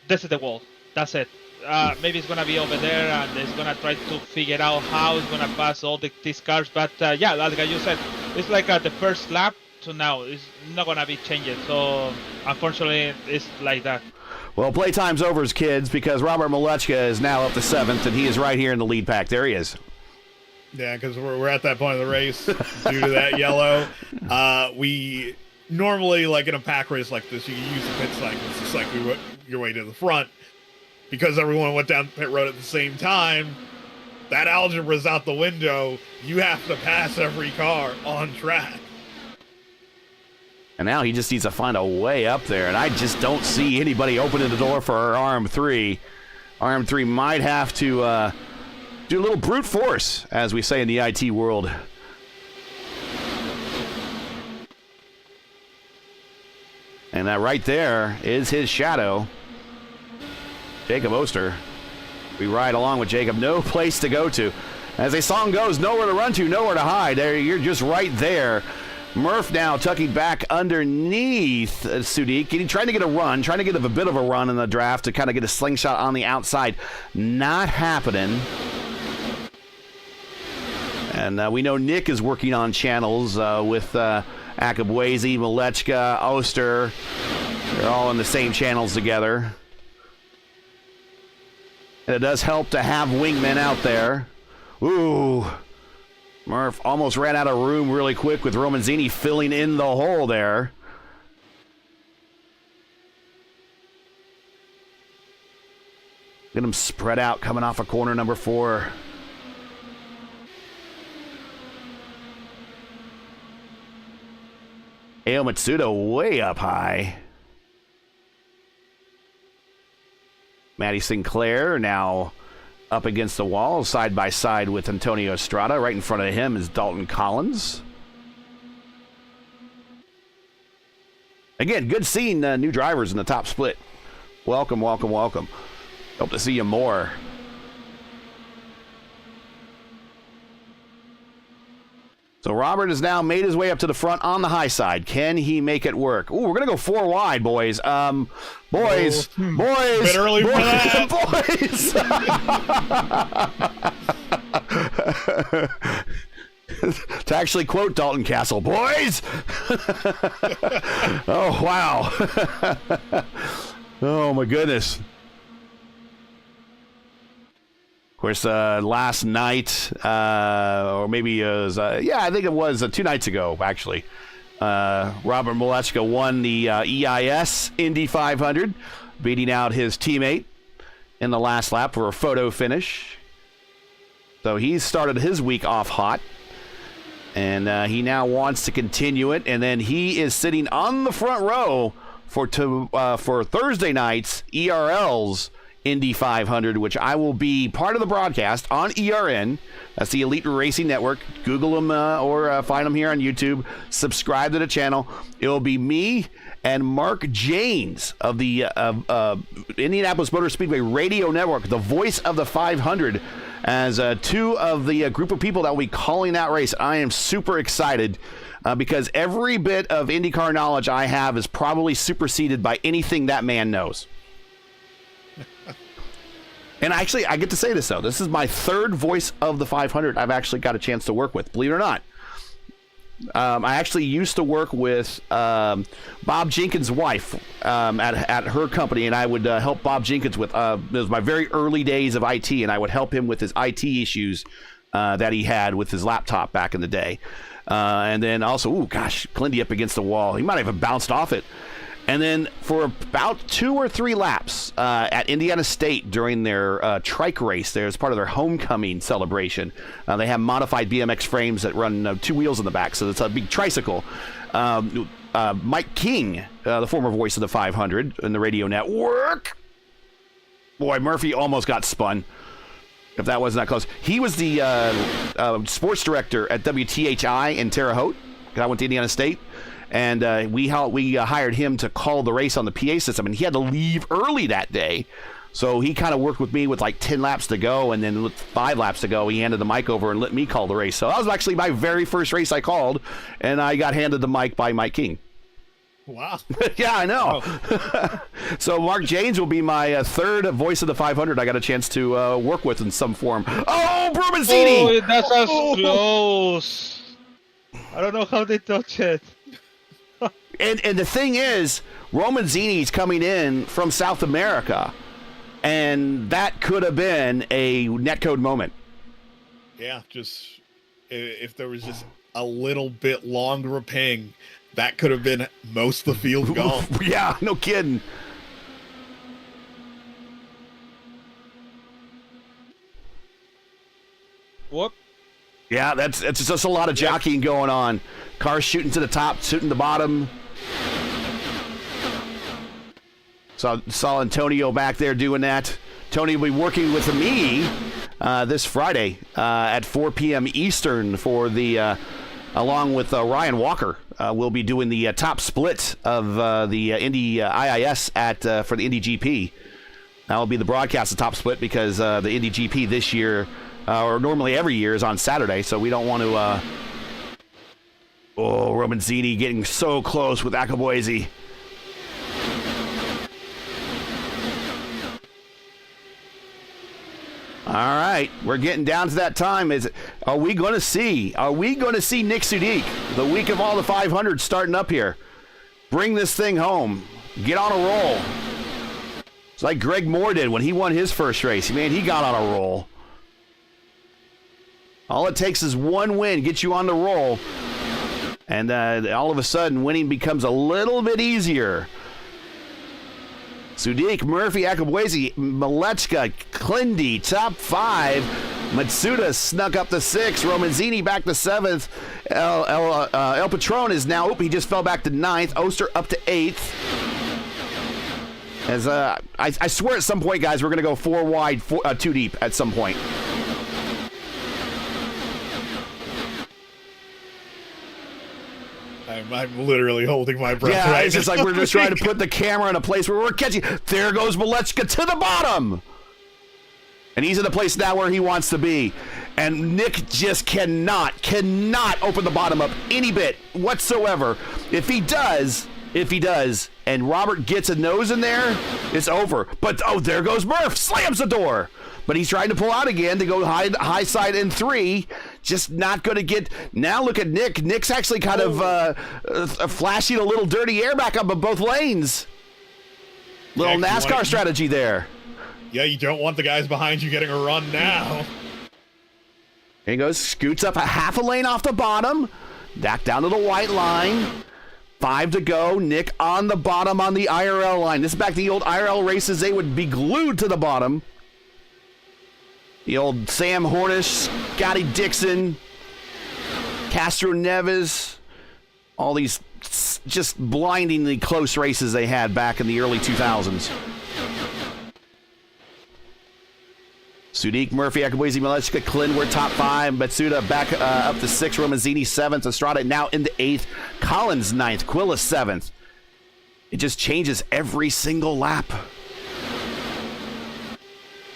Speaker 3: this is the wall. That's it. Maybe it's gonna be over there, and it's gonna try to figure out how it's gonna pass all these cars. But yeah, like you said, it's like the first lap to now. It's not gonna be changing. So unfortunately, it's like that.
Speaker 1: Well, playtime's over, kids, because Robert Malechka is now up to 7th, and he is right here in the lead pack. There he is.
Speaker 2: Yeah, because we're at that point of the race due to that yellow. We normally, like in a pack race like this, you can use the pit cycles to cycle your way to the front. Because everyone went down pit road at the same time, that algebra's out the window. You have to pass every car on track.
Speaker 1: And now he just needs to find a way up there, and I just don't see anybody opening the door for RM3. RM3 might have to do a little brute force, as we say in the IT world. And that right there is his shadow, Jacob Oster. We ride along with Jacob. No place to go to. As a song goes, nowhere to run to, nowhere to hide. There, you're just right there. Murph now tucking back underneath Sadiq, trying to get a run, trying to get a bit of a run in the draft to kind of get a slingshot on the outside. Not happening. And we know Nick is working on channels with Akabwezi, Malechka, Oster. They're all in the same channels together. And it does help to have wingmen out there. Ooh. Murph almost ran out of room really quick with Romanzini filling in the hole there. Get him spread out coming off of corner number 4. Ao Matsuda way up high. Matty Sinclair now up against the wall, side by side with Antonio Estrada. Right in front of him is Dalton Collins. Again, good seeing new drivers in the top split. Welcome, welcome, welcome. Hope to see you more. So Robert has now made his way up to the front on the high side. Can he make it work? Ooh, we're going to go 4 wide, boys. Boys.
Speaker 2: Bit early for that.
Speaker 1: Boys. To actually quote Dalton Castle, boys. Oh, wow. Oh, my goodness. Of course, last night, or maybe it was, I think it was 2 nights ago, actually. Robert Malechka won the EIS Indy 500, beating out his teammate in the last lap for a photo finish. So he started his week off hot, and he now wants to continue it. And then he is sitting on the front row for Thursday night's ERL's Indy 500, which I will be part of the broadcast on ERN. That's the Elite Racing Network. Google them or find them here on YouTube. Subscribe to the channel. It will be me and Mark Janes of the Indianapolis Motor Speedway Radio Network, the voice of the 500, as 2 of the group of people that will be calling that race. I am super excited because every bit of IndyCar knowledge I have is probably superseded by anything that man knows. And actually, I get to say this, though. This is my 3rd voice of the 500 I've actually got a chance to work with, believe it or not. I actually used to work with Bob Jenkins' wife at her company, and I would help Bob Jenkins with, it was my very early days of IT, and I would help him with his IT issues that he had with his laptop back in the day. And then also, Clindy up against the wall. He might have even bounced off it. And then for about 2 or 3 laps at Indiana State during their trike race, there's part of their homecoming celebration. They have modified BMX frames that run 2 wheels in the back, so it's a big tricycle. Mike King, the former voice of the 500 in the radio network. Boy, Murphy almost got spun. If that wasn't that close. He was the sports director at WTHI in Terre Haute. I went to Indiana State. And we hired him to call the race on the PA system, and he had to leave early that day. So he kind of worked with me with like 10 laps to go, and then with 5 laps to go, he handed the mic over and let me call the race. So that was actually my very first race I called, and I got handed the mic by Mike King.
Speaker 2: Wow.
Speaker 1: Yeah, I know. Oh. So Mark Janes will be my 3rd voice of the 500 I got a chance to work with in some form. Oh, Brumazzini!
Speaker 3: Oh, that's as close. I don't know how they touch it.
Speaker 1: And the thing is, Romanzini's coming in from South America, and that could have been a netcode moment.
Speaker 2: Yeah, just if there was just a little bit longer of ping, that could have been most of the field gone.
Speaker 1: Yeah, no kidding.
Speaker 3: Whoop.
Speaker 1: Yeah, it's just a lot of jockeying going on. Cars shooting to the top, shooting to the bottom. So saw Antonio back there doing that. Tony will be working with me this Friday at 4 p.m. Eastern for the, along with Ryan Walker. We'll be doing the top split of the Indy IIS for the Indy GP. That will be the broadcast of top split because the Indy GP this year, or normally every year, is on Saturday. So we don't want to Oh, Romanzini getting so close with Akaboise. All right, we're getting down to that time. Are we going to see Nick Sudik, the week of all the 500 starting up here, bring this thing home, get on a roll? It's like Greg Moore did when he won his first race. Man, he got on a roll. All it takes is one win, get you on the roll, and all of a sudden winning becomes a little bit easier. Sudik, Murphy, Akaboise, Malechka, Klindy, top 5. Matsuda snuck up to 6. Romanzini back to 7th. El Patron is now, he just fell back to 9th. Oster up to 8th. As I swear at some point, guys, we're going to go 4 wide, 2 deep at some point.
Speaker 2: I'm literally holding my breath.
Speaker 1: Yeah,
Speaker 2: right
Speaker 1: it's just
Speaker 2: now.
Speaker 1: like we're just trying to put the camera in a place where we're catching. There goes Malechka to the bottom. And he's in a place now where he wants to be. And Nick just cannot open the bottom up any bit whatsoever. If he does, and Robert gets a nose in there, it's over. But, oh, there goes Murph. Slams the door. But he's trying to pull out again to go high side in 3. Just not going to get. Now look at Nick. Nick's actually kind of flashing a little dirty air back up in both lanes. Little NASCAR strategy there.
Speaker 2: Yeah, you don't want the guys behind you getting a run now.
Speaker 1: Here he goes. Scoots up a half a lane off the bottom. Back down to the white line. 5 to go. Nick on the bottom on the IRL line. This is back to the old IRL races. They would be glued to the bottom. The old Sam Hornish, Scotty Dixon, Castro Neves, all these just blindingly close races they had back in the early 2000s. Sudik, Murphy, Akaboise, Malechka, Klin, top 5. Matsuda back up to 6. Romanzini 7th. Estrada now into 8th. Collins 9th. Quilla 7th. It just changes every single lap.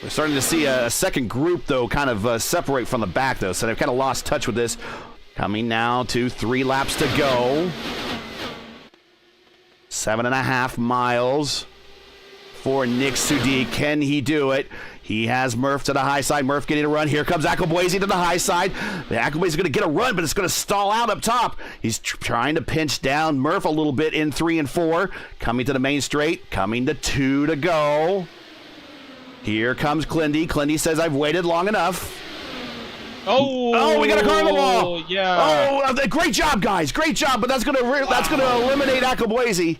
Speaker 1: We're starting to see a second group, though, kind of separate from the back, though. So they've kind of lost touch with this. Coming now to 3 laps to go. 7.5 miles for Nick Sudik. Can he do it? He has Murph to the high side. Murph getting a run. Here comes Akaboise to the high side. The Akaboise is going to get a run, but it's going to stall out up top. He's trying to pinch down Murph a little bit in 3 and 4. Coming to the main straight. Coming to 2 to go. Here comes Klindy. Klindy says, I've waited long enough. Oh, we got a car on the wall.
Speaker 3: Yeah.
Speaker 1: Oh, great job, guys. Great job, but that's going to eliminate Akaboise.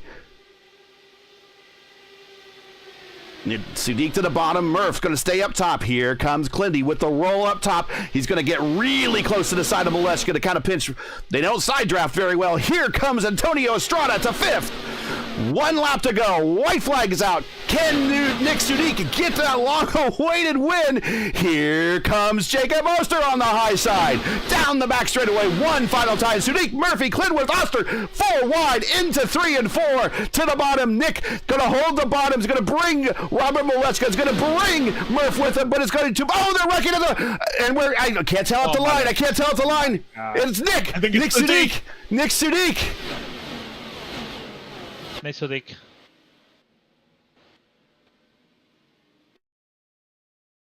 Speaker 1: Sudik to the bottom. Murph's going to stay up top. Here comes Klindy with the roll up top. He's going to get really close to the side of Malechka to kind of pinch. They don't side draft very well. Here comes Antonio Estrada to 5th. 1 lap to go. White flag is out. Can Nick Sudik get that long-awaited win? Here comes Jacob Oster on the high side. Down the back straightaway. 1 final time. Sudik, Murphy, Clinworth, Oster. 4 wide into 3 and 4 to the bottom. Nick going to hold the bottom. He's going to bring Robert Malechka. Is going to bring Murph with him, but it's going to. Oh, they're wrecking it. And I can't tell at the line. I can't tell at the line. It's Nick. Nick Sudik. Nick Sudik.
Speaker 3: Nice Sudik.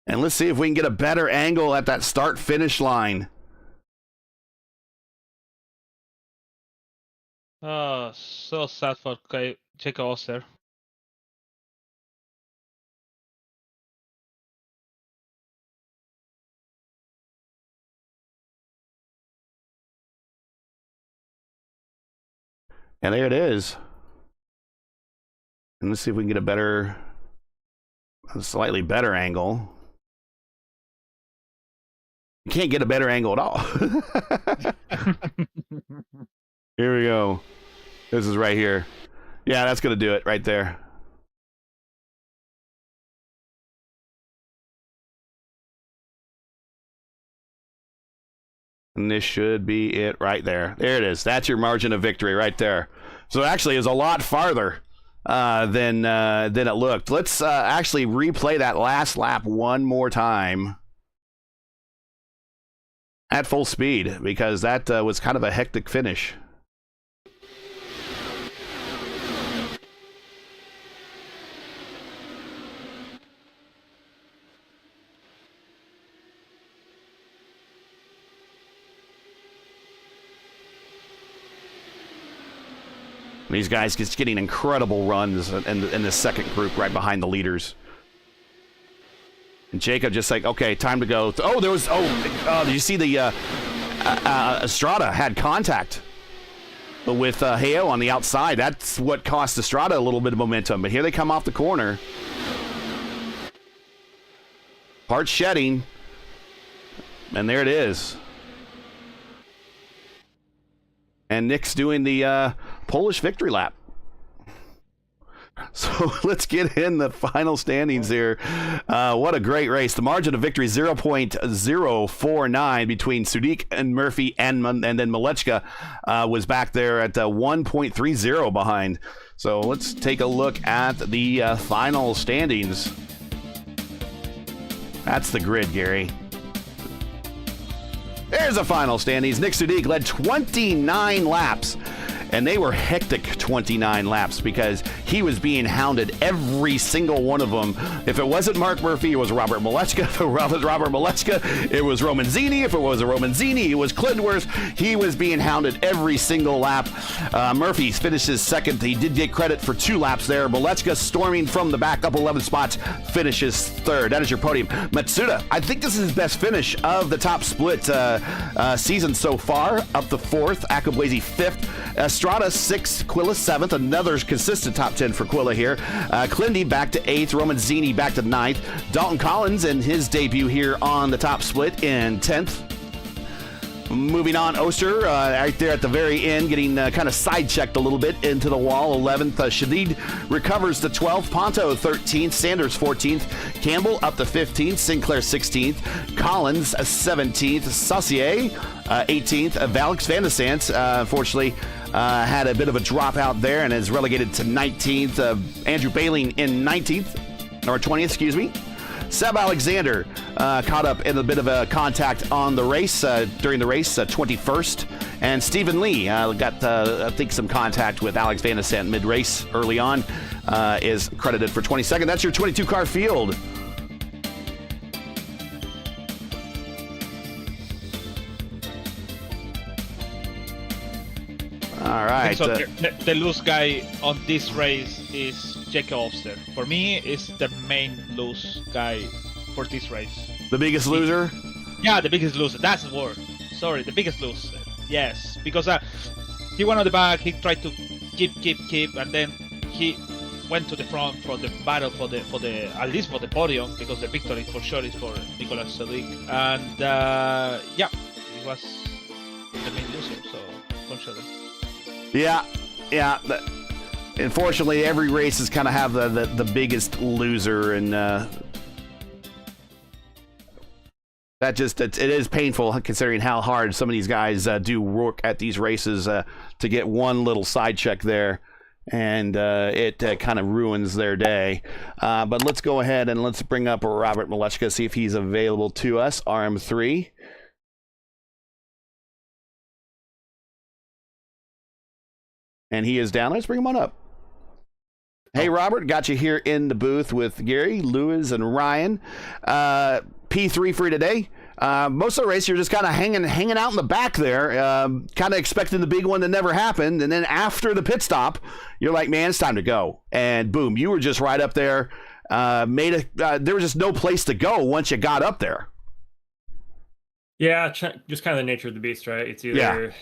Speaker 1: And let's see if we can get a better angle at that start-finish line.
Speaker 3: Oh, so sad for Jacob Oster.
Speaker 1: And there it is. And let's see if we can get a slightly better angle. You can't get a better angle at all. Here we go. This is right here. Yeah, that's going to do it right there. And this should be it right there. There it is. That's your margin of victory right there. So actually it's a lot farther than it looked. Let's actually replay that last lap one more time. at full speed, because that was kind of a hectic finish. These guys just getting incredible runs in the second group right behind the leaders. And Jacob just like, okay, time to go. Oh, there was, did you see the Estrada had contact with Heo on the outside? That's what cost Estrada a little bit of momentum. But here they come off the corner. Part shedding. And there it is. And Nick's doing the Polish victory lap. So let's get in the final standings here. What a great race. The margin of victory 0.049 between Sudik and Murphy, and then Malechka was back there at 1.30 behind. So let's take a look at the final standings. That's the grid, Gary. There's the final standings. Nick Sudik led 29 laps. And they were hectic 29 laps because he was being hounded every single one of them. If it wasn't Mark Murphy, it was Robert Malechka. If it was Robert Malechka, it was Roman Zini. If it was a Roman Zini, it was Klindworth. He was being hounded every single lap. Murphy finishes second. He did get credit for 2 laps there. Malechka storming from the back up 11 spots, finishes third. That is your podium. Matsuda, I think this is his best finish of the top split season so far. Up to 4th. Akabwezi 5th. Estrada 6th, Quilla 7th, another consistent top 10 for Quilla here. Clindy back to 8th, Roman Zini back to 9th, Dalton Collins in his debut here on the top split in 10th. Moving on, Oster right there at the very end, getting kind of side-checked a little bit into the wall. 11th, Shadid recovers to 12th, Ponto 13th, Sanders 14th, Campbell up to 15th, Sinclair 16th, Collins 17th, Saucier 18th, Alex Van de Sant, unfortunately, had a bit of a dropout there and is relegated to 19th. Andrew Baling in 19th, or 20th, excuse me. Seb Alexander caught up in a bit of a contact on the race, during the race, 21st. And Stephen Lee got, I think, some contact with Alex Van de Sant mid-race early on, is credited for 22nd. That's your 22-car field. All right.
Speaker 3: So the loose guy on this race is Jacob Oster. For me, is the main loose guy for this race.
Speaker 1: The biggest loser?
Speaker 3: Yeah, the biggest loser. That's the word. Sorry, the biggest loser. Yes, because he went on the back. He tried to keep, and then he went to the front for the battle for the at least for the podium, because the victory for sure is for Nicolas Sudik. And yeah, he was the main loser. So for sure.
Speaker 1: Yeah. Unfortunately, every race is kind of have the biggest loser, and that just it is painful considering how hard some of these guys do work at these races to get one little side check there, and it kind of ruins their day. But let's go ahead and let's bring up Robert Malechka, see if he's available to us. RM3. And he is down. Let's bring him on up. Hey, Robert, got you here in the booth with Gary, Lewis, and Ryan. P3 for you today. Most of the race, you're just kind of hanging out in the back there, kind of expecting the big one that never happened. And then after the pit stop, you're like, man, it's time to go. And boom, you were just right up there. There was just no place to go once you got up there.
Speaker 4: Yeah, just kind of the nature of the beast, right? It's either,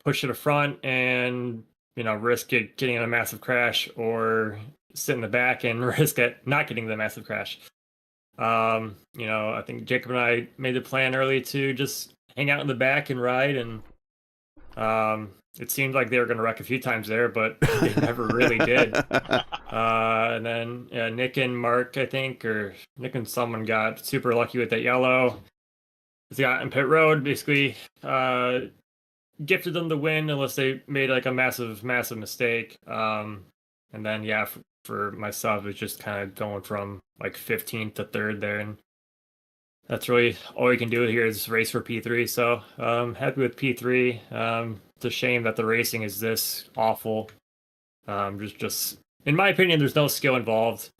Speaker 4: push to the front and, risk it getting in a massive crash, or sit in the back and risk it not getting the massive crash. I think Jacob and I made the plan early to just hang out in the back and ride, and it seemed like they were going to wreck a few times there, but they never really did. And then Nick and Mark, I think, or Nick and someone got super lucky with that yellow. They got in pit road, basically gifted them the win unless they made like a massive mistake. And then for myself, it's just kind of going from like 15th to 3rd there, and that's really all you can do here is race for P3. So happy with P3. It's a shame that the racing is this awful. Just in my opinion, there's no skill involved.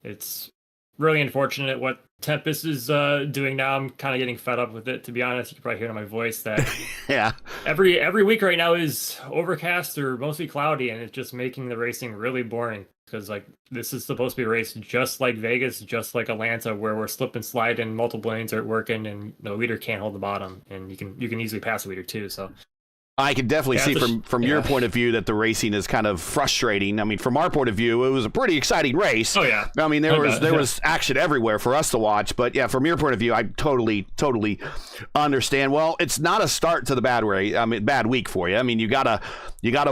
Speaker 4: It's really unfortunate what Tempest is doing now. I'm kind of getting fed up with it, to be honest. You can probably hear it in my voice that
Speaker 1: Yeah.
Speaker 4: every week right now is overcast or mostly cloudy, and it's just making the racing really boring. Because like this is supposed to be a race just like Vegas, just like Atlanta, where we're slip and slide and multiple lanes aren't working, and the leader can't hold the bottom, and you can easily pass the leader too. So
Speaker 1: I can definitely see from your point of view that the racing is kind of frustrating. I mean, from our point of view, it was a pretty exciting race.
Speaker 4: Oh yeah.
Speaker 1: I mean, there was action everywhere for us to watch. But yeah, from your point of view, I totally understand. Well, it's not a start to the bad week for you. I mean, you gotta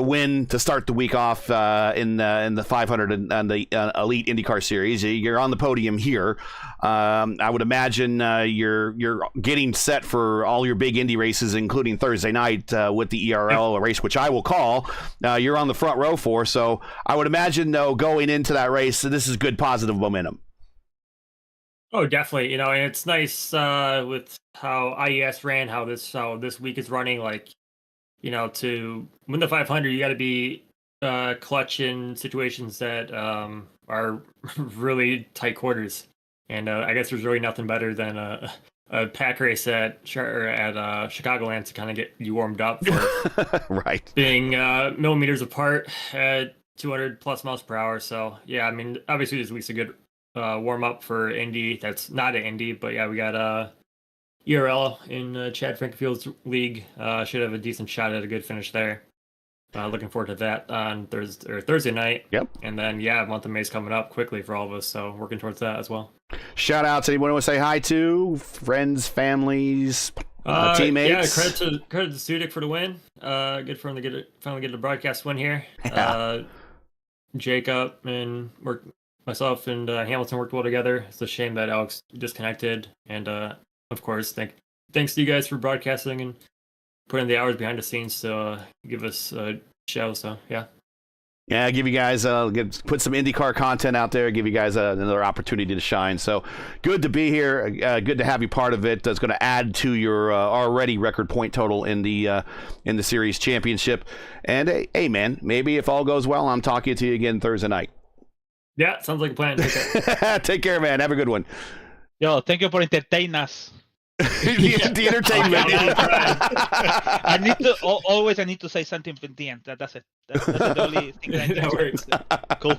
Speaker 1: win to start the week off in the 500 and the Elite IndyCar Series. You're on the podium here. I would imagine you're getting set for all your big Indy races, including Thursday night with the ERL, a race which I will call. You're on the front row for, so I would imagine though going into that race, this is good positive momentum.
Speaker 4: Oh, definitely. You know, and it's nice with how IES ran, how this week is running. Like, you know, to win the 500, you got to be clutch in situations that are really tight quarters. And I guess there's really nothing better than a pack race at Chicagoland to kind of get you warmed up for
Speaker 1: right.
Speaker 4: being millimeters apart at 200 plus miles per hour. So yeah, I mean, obviously this week's a good warm up for Indy. That's not an Indy, but yeah, we got ERL in Chad Frankfield's league. Should have a decent shot at a good finish there. Looking forward to that on Thursday night.
Speaker 1: Yep.
Speaker 4: And then yeah, month of May's coming up quickly for all of us, so working towards that as well.
Speaker 1: Shout out to anyone want to say hi to? Friends, families, teammates.
Speaker 4: Yeah, credit to Sudik for the win. Good for him to finally get a broadcast win here.
Speaker 1: Yeah.
Speaker 4: Jacob and myself and Hamilton worked well together. It's a shame that Alex disconnected, and of course, thanks to you guys for broadcasting and putting the hours behind the scenes to give us a show. So yeah.
Speaker 1: Yeah, give you guys put some IndyCar content out there. Give you guys another opportunity to shine. So good to be here. Good to have you part of it. That's going to add to your already record point total in the series championship. And hey, man, maybe if all goes well, I'm talking to you again Thursday night.
Speaker 4: Yeah, sounds like a plan. Take care.
Speaker 1: Take care, man. Have a good one.
Speaker 3: Yo, thank you for entertaining us.
Speaker 1: the entertainment.
Speaker 3: I need to say something for the end. That's it. That's the only thing that I can Cool.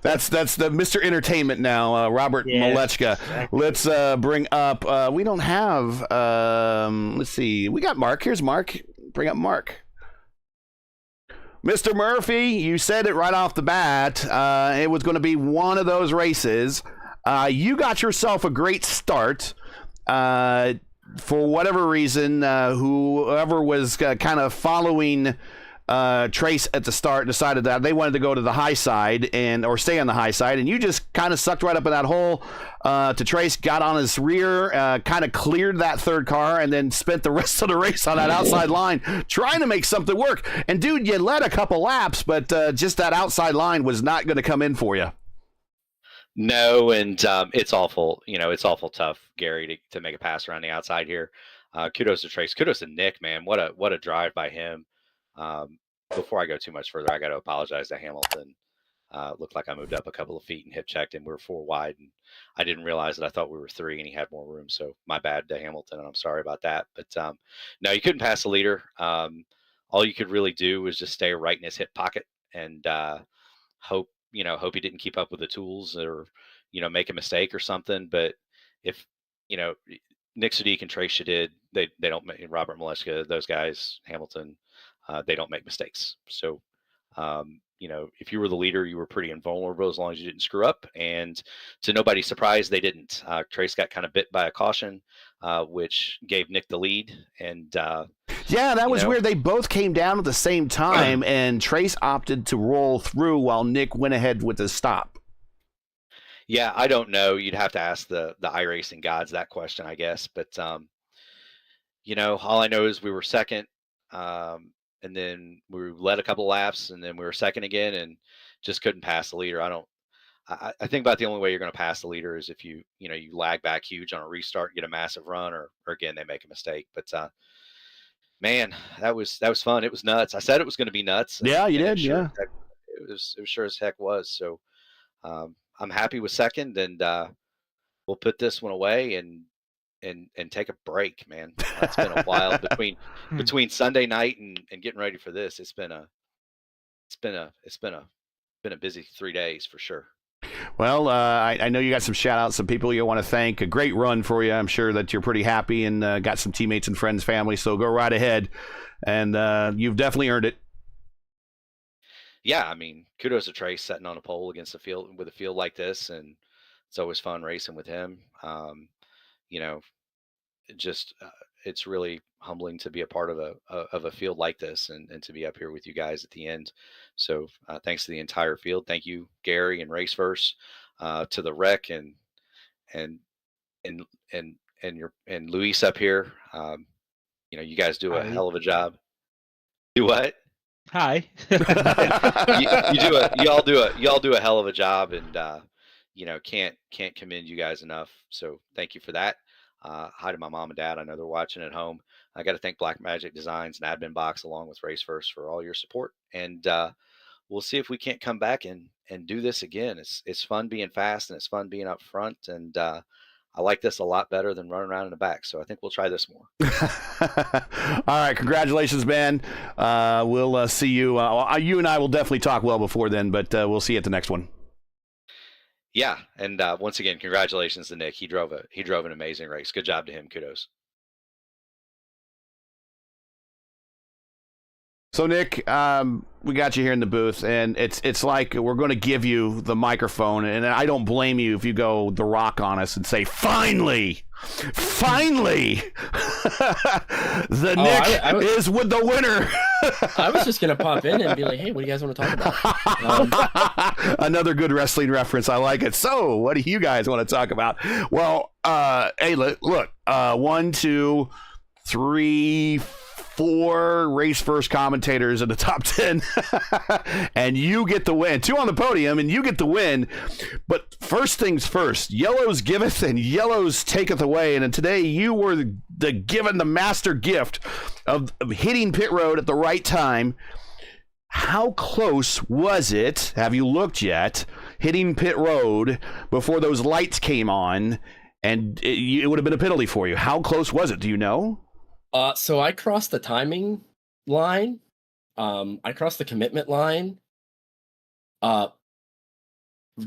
Speaker 1: That's the Mr. Entertainment now, Robert Malechka. Exactly. Let's bring up. We don't have. Let's see. We got Mark. Here's Mark. Bring up Mark. Mr. Murphy, you said it right off the bat. It was going to be one of those races. You got yourself a great start. For whatever reason, whoever was kind of following Trace at the start decided that they wanted to go to the high side or stay on the high side, and you just kind of sucked right up in that hole to Trace, got on his rear, kind of cleared that third car, and then spent the rest of the race on that outside line trying to make something work. And dude, you led a couple laps, but just that outside line was not going to come in for you.
Speaker 5: No, and it's awful. You know, it's awful tough, Gary, to make a pass around the outside here. Kudos to Trace. Kudos to Nick, man. What a drive by him. Before I go too much further, I got to apologize to Hamilton. Looked like I moved up a couple of feet and hip checked, and we were 4 wide, and I didn't realize that I thought we were 3, and he had more room. So my bad to Hamilton, and I'm sorry about that. But no, you couldn't pass the leader. All you could really do was just stay right in his hip pocket and hope he didn't keep up with the tools or, make a mistake or something. But if, Nick Sadiq and Trace did, they don't make, Robert Malechka, those guys, Hamilton, they don't make mistakes. So, if you were the leader, you were pretty invulnerable as long as you didn't screw up. And to nobody's surprise, they didn't. Trace got kind of bit by a caution, which gave Nick the lead. And
Speaker 1: yeah, that was weird. They both came down at the same time, and Trace opted to roll through while Nick went ahead with the stop.
Speaker 5: Yeah, I don't know. You'd have to ask the iRacing gods that question, I guess. But, all I know is we were second. And then we led a couple laps, and then we were second again, and just couldn't pass the leader. I think about the only way you're going to pass the leader is if you lag back huge on a restart, get a massive run, or again they make a mistake. But man, that was fun. It was nuts. I said it was going to be nuts.
Speaker 1: Yeah, you did.
Speaker 5: Sure
Speaker 1: Yeah,
Speaker 5: it was sure as heck was. So I'm happy with second, and we'll put this one away and take a break, man. It's been a while between Sunday night and getting ready for this. It's been a busy 3 days for sure.
Speaker 1: Well, I know you got some shout outs, some people you want to thank. A great run for you. I'm sure that you're pretty happy and got some teammates and friends, family. So go right ahead. And you've definitely earned it.
Speaker 5: Yeah, I mean, kudos to Trace setting on a pole against a field like this. And it's always fun racing with him. It's really humbling to be a part of a field like this and to be up here with you guys at the end. So thanks to the entire field. Thank you, Gary and Raceverse, to the rec and Luis up here. You guys do a hell of a job. Do what?
Speaker 3: Hi.
Speaker 5: you all do a hell of a job, and can't commend you guys enough. So thank you for that. Hi to my mom and dad. I know they're watching at home. I got to thank Black Magic Designs and Admin Box along with Raceverse for all your support. And we'll see if we can't come back and do this again. It's fun being fast and it's fun being up front. And I like this a lot better than running around in the back. So I think we'll try this more.
Speaker 1: All right. Congratulations, man. We'll see you. You and I will definitely talk well before then, but we'll see you at the next one.
Speaker 5: Yeah, and once again, congratulations to Nick. He drove an amazing race. Good job to him. Kudos.
Speaker 1: So Nick, we got you here in the booth, and it's like we're going to give you the microphone, and I don't blame you if you go The Rock on us and say, "Finally, the Nick is with the winner."
Speaker 6: I was just gonna pop in and be like, "Hey, what do you guys want to talk about?"
Speaker 1: Another good wrestling reference. I like it. So, what do you guys want to talk about? Well, hey, look, 1, 2, 3, 4 race first commentators in the top 10 and you get the win. 2 on the podium and you get the win. But first things first, yellows giveth and yellows taketh away. And today you were given the master gift of hitting pit road at the right time. How close was it? Have you looked yet? Hitting pit road before those lights came on, and it would have been a penalty for you. How close was it? Do you know?
Speaker 6: So I crossed the timing line. I crossed the commitment line.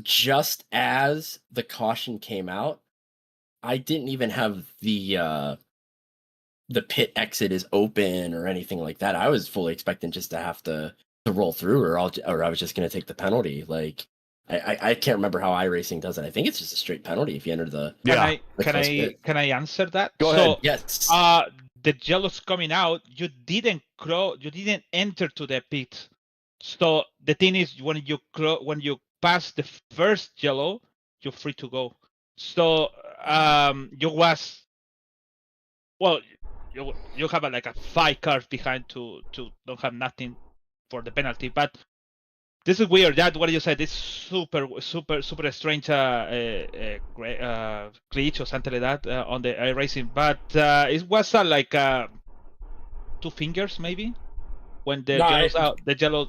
Speaker 6: Just as the caution came out, I didn't even have the pit exit is open or anything like that. I was fully expecting just to have to roll through, or I was just going to take the penalty. Like I can't remember how iRacing does it. I think it's just a straight penalty if you enter the.
Speaker 3: Yeah. Can I answer that?
Speaker 1: Go ahead.
Speaker 6: Yes.
Speaker 3: The yellow's coming out. You didn't enter to the pit. So the thing is, when you pass the first yellow, you're free to go. So you have like a 5 cars behind to don't have nothing for the penalty. But this is weird. That what you said is super strange glitch or something like that on the iRacing. But it was like 2 fingers maybe when the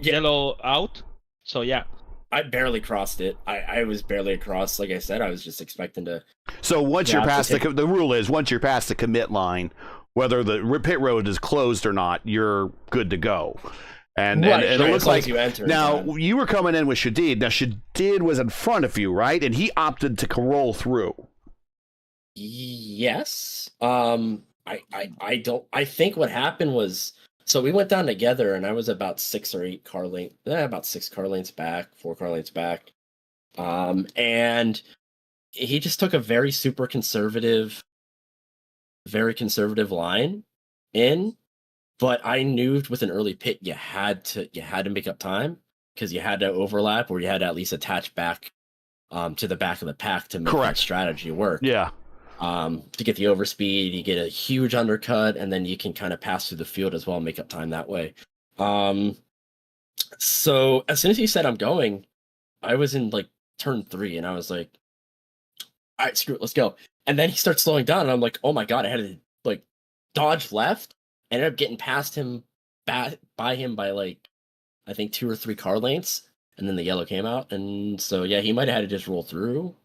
Speaker 3: yellow out. So yeah.
Speaker 6: I barely crossed it. I was barely across. Like I said, I was just expecting to.
Speaker 1: So once you're past the rule is once you're past the commit line, whether the pit road is closed or not, you're good to go. And it looks like
Speaker 6: you enter,
Speaker 1: you were coming in with Shadid. Now Shadid was in front of you, right? And he opted to roll through.
Speaker 6: Yes. I think what happened was, so we went down together, and I was about 6 or 8 car lengths, about 6 car lengths back, 4 car lengths back. And he just took a very conservative line in. But I knew with an early pit, you had to make up time because you had to overlap, or you had to at least attach back to the back of the pack to make that strategy work.
Speaker 1: Yeah.
Speaker 6: To get the overspeed, you get a huge undercut, and then you can kind of pass through the field as well and make up time that way. So as soon as he said I'm going, I was in like turn 3, and I was like, all right, screw it, let's go. And then he starts slowing down, and I'm like, oh my god, I had to like dodge left. I ended up getting past him, by him by like I think 2 or 3 car lengths, and then the yellow came out, and so yeah, he might have had to just roll through.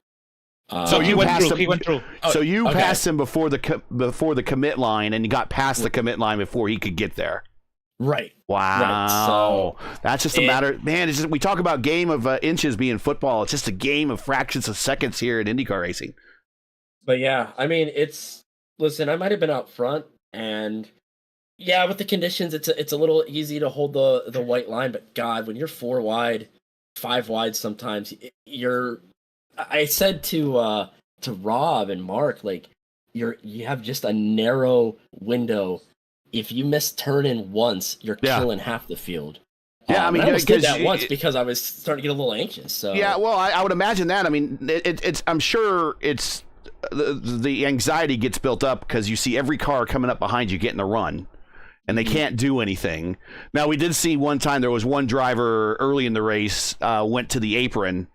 Speaker 1: So you passed him.
Speaker 3: He went through.
Speaker 1: So you passed him before the commit line, and you got past the commit line before he could get there.
Speaker 6: Right.
Speaker 1: Wow.
Speaker 6: Right. So
Speaker 1: that's just a matter, man. It's just, we talk about game of inches being football. It's just a game of fractions of seconds here in IndyCar racing.
Speaker 6: But yeah, I mean, listen, I might have been out front, and yeah, with the conditions, it's a little easy to hold the white line. But God, when you're 4 wide, 5 wide, sometimes I said to Rob and Mark, like you have just a narrow window. If you miss turn in once, you're killing half the field.
Speaker 1: Yeah, I mean,
Speaker 6: I almost did that once because I was starting to get a little anxious. So
Speaker 1: yeah, well, I would imagine that. I mean, it's I'm sure it's the anxiety gets built up because you see every car coming up behind you getting the run, and they can't do anything. Now, we did see one time there was one driver early in the race went to the apron.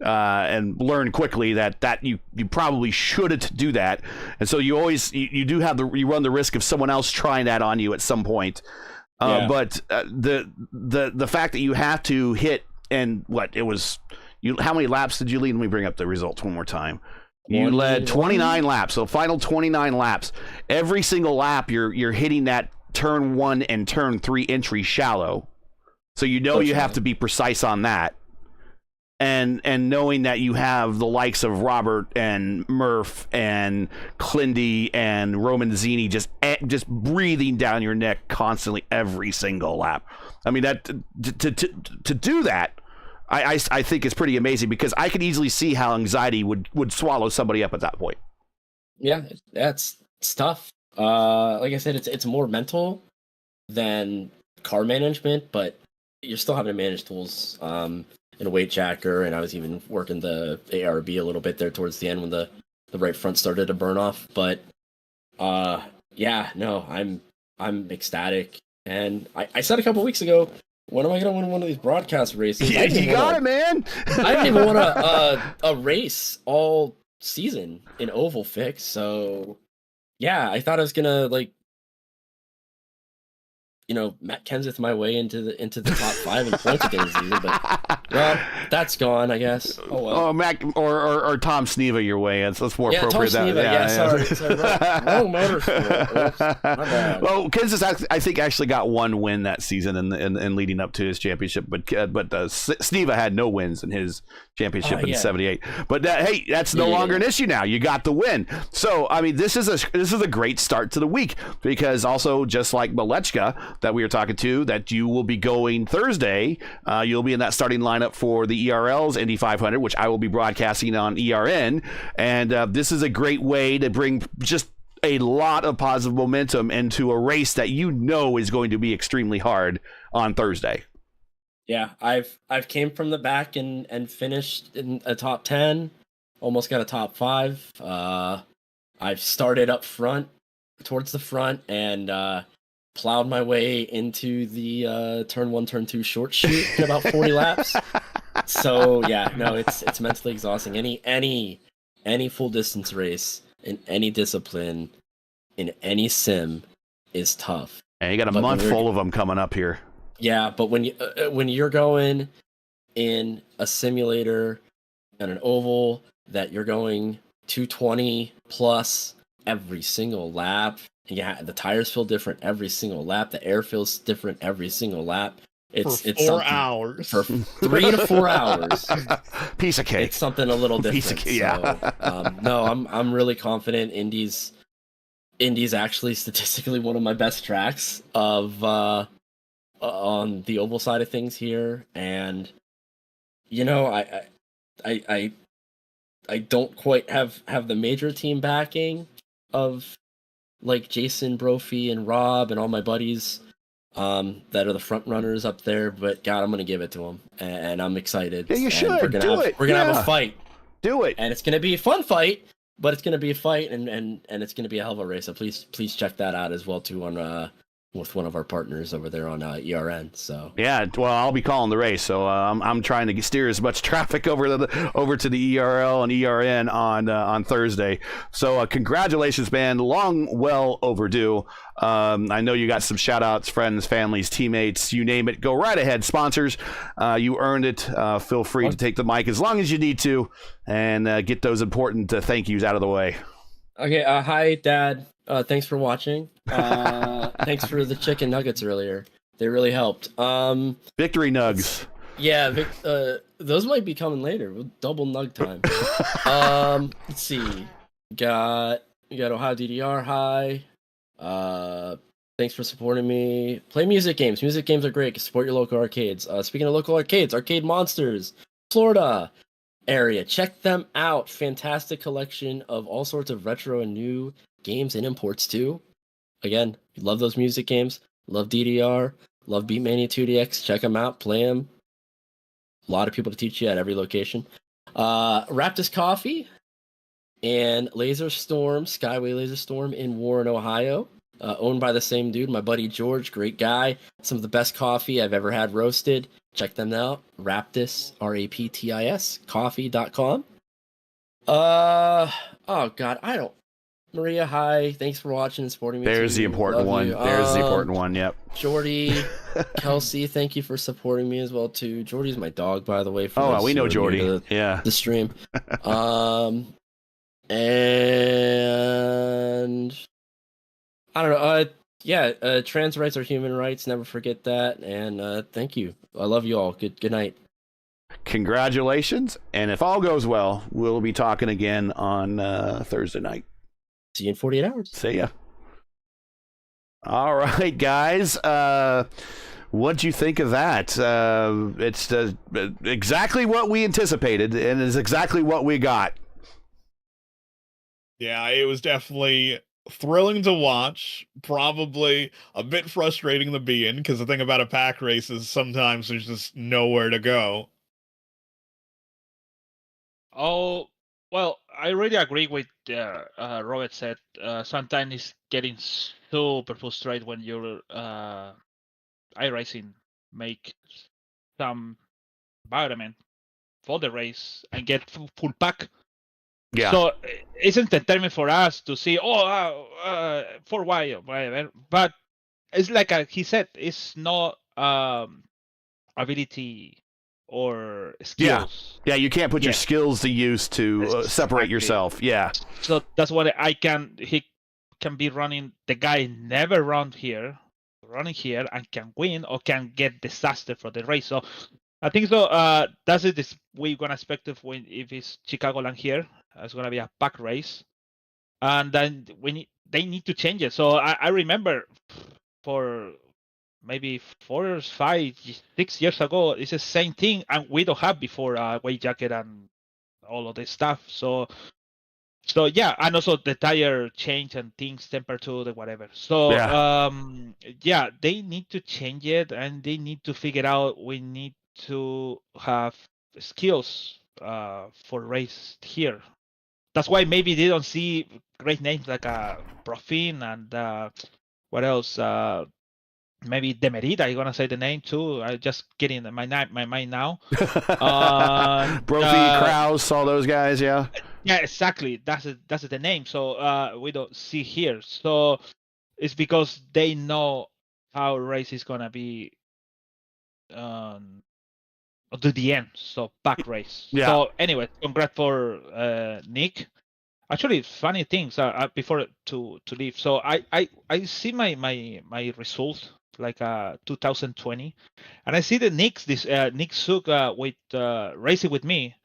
Speaker 1: And learn quickly that you probably shouldn't do that, and so you always you run the risk of someone else trying that on you at some point. But the fact that you have to hit, and how many laps did you lead? Let me bring up the results one more time. You led 29 laps, so final 29 laps. Every single lap you're hitting that turn 1 and turn 3 entry shallow, so you have to be precise on that. And knowing that you have the likes of Robert and Murph and Clindy and Roman Zini just breathing down your neck constantly every single lap. I mean, that to do that, I think is pretty amazing, because I could easily see how anxiety would swallow somebody up at that point.
Speaker 6: Yeah, it's tough. Like I said, it's more mental than car management, but you're still having to manage tools. In a weight jacker, and I was even working the ARB a little bit there towards the end when the right front started to burn off. But yeah, no, I'm ecstatic. And I said a couple weeks ago, when am I going to win one of these broadcast races?
Speaker 1: Yeah, you got it, man.
Speaker 6: I didn't even want a race all season in Oval Fix. So yeah, I thought I was gonna Matt Kenseth my way into the top 5 in points at the end of the season, but well, that's gone, I guess. Oh well.
Speaker 1: Oh, Matt or Tom Sneva your way. That's more appropriate.
Speaker 6: Tom Sneva, sorry, wrong motorsport. My bad.
Speaker 1: Well, Kenseth, I think, actually got 1 win that season and leading up to his championship, but Sneva had no wins in his championship in '78. But hey, that's no longer an issue now. You got the win. So I mean, this is a great start to the week, because also, just like Malechka that we were talking to, that you will be going Thursday. You'll be in that starting lineup for the ERL's Indy 500, which I will be broadcasting on ERN. And this is a great way to bring just a lot of positive momentum into a race that is going to be extremely hard on Thursday.
Speaker 6: Yeah, I've came from the back and finished in a top 10, almost got a top 5. I've started up front, towards the front, and plowed my way into the turn 1, turn 2 short chute in about 40 laps. So yeah, no, it's mentally exhausting. Any full distance race in any discipline, in any sim, is tough.
Speaker 1: And you got a month full of them coming up here.
Speaker 6: Yeah, but when you're going in a simulator and an oval that you're going 220 plus every single lap, yeah, the tires feel different every single lap. The air feels different every single lap. It's
Speaker 2: 4 hours.
Speaker 6: For 3 to 4 hours.
Speaker 1: Piece of cake.
Speaker 6: It's something a little different.
Speaker 1: Piece of cake, yeah.
Speaker 6: So, no, I'm really confident. Indy's actually statistically one of my best tracks of on the oval side of things here, and I don't quite have the major team backing of like Jason Brophy and Rob and all my buddies that are the front runners up there, but God, I'm gonna give it to them, and I'm excited.
Speaker 1: Yeah, you should.
Speaker 6: We're gonna have a fight.
Speaker 1: Do it.
Speaker 6: And it's gonna be a fun fight, but it's gonna be a fight, and it's gonna be a hell of a race. So please check that out as well too on with one of our partners over there on ERN. So
Speaker 1: Yeah, well, I'll be calling the race, so I'm trying to steer as much traffic over to the ERL and ERN on Thursday. So congratulations, man! Well overdue. I know you got some shout outs, friends, families, teammates, you name it. Go right ahead, sponsors. You earned it. Feel free to take the mic as long as you need to, and get those important thank yous out of the way.
Speaker 6: okay, hi Dad. Thanks for watching. Thanks for the chicken nuggets earlier. They really helped.
Speaker 1: Victory nugs.
Speaker 6: Yeah, those might be coming later. Double nug time. Let's see. You got Ohio DDR. Hi. Thanks for supporting me. Play music games. Music games are great. Support your local arcades. Speaking of local arcades, Arcade Monsters, Florida area. Check them out. Fantastic collection of all sorts of retro and new games and imports too. Again, love those music games. Love DDR. Love Beatmania 2DX. Check them out. Play them. A lot of people to teach you at every location. Raptus Coffee and Laser Storm, Skyway Laser Storm in Warren, Ohio. Owned by the same dude, my buddy George. Great guy. Some of the best coffee I've ever had roasted. Check them out. Raptus, RAPTIS, coffee.com. Oh God, I don't. Maria, hi. Thanks for watching and supporting me.
Speaker 1: There's the important one. There's the important one. Yep.
Speaker 6: Jordy, Kelsey, thank you for supporting me as well too. Jordy's my dog, by the way.
Speaker 1: Oh, we know Jordy.
Speaker 6: The stream. And I don't know. Trans rights are human rights. Never forget that. And thank you. I love you all. Good night.
Speaker 1: Congratulations. And if all goes well, we'll be talking again on Thursday night.
Speaker 6: See you in 48 hours.
Speaker 1: See ya. All right, guys. What'd you think of that? It's exactly what we anticipated, and it's exactly what we got.
Speaker 2: Yeah, it was definitely thrilling to watch. Probably a bit frustrating to be in, because the thing about a pack race is sometimes there's just nowhere to go.
Speaker 3: Oh, well, I really agree with Robert said. Sometimes it's getting super frustrated when you're iRacing make some environment for the race and get full pack.
Speaker 1: Yeah.
Speaker 3: So it's entertainment for us to see, for why, whatever. But it's like he said, it's not ability or skills.
Speaker 1: Yeah, you can't put your skills to use to separate yourself. Yeah.
Speaker 3: So that's what he can be running. The guy never running here and can win or can get disaster for the race. So I think so. That's it. We're gonna expect if it's Chicagoland here, it's gonna be a pack race, and then they need to change it. So I remember for maybe 4, 5, 6 years ago, it's the same thing, and we don't have before weight jacket and all of this stuff. So yeah, and also the tire change and things, temperature, whatever. So they need to change it, and they need to figure out we need to have skills for race here. That's why maybe they don't see great names like Profin and what else? Maybe Demerita, I'm gonna say the name too. I just getting my mind now.
Speaker 1: Brophy, Kraus, all those guys, yeah.
Speaker 3: Yeah, exactly. That's the name. So we don't see here. So it's because they know how race is gonna be to the end. So back race.
Speaker 1: Yeah.
Speaker 3: So anyway, congrats for Nick. Actually, funny things before to leave. So I see my results like 2020, and I see the Nick Suk with racing with me.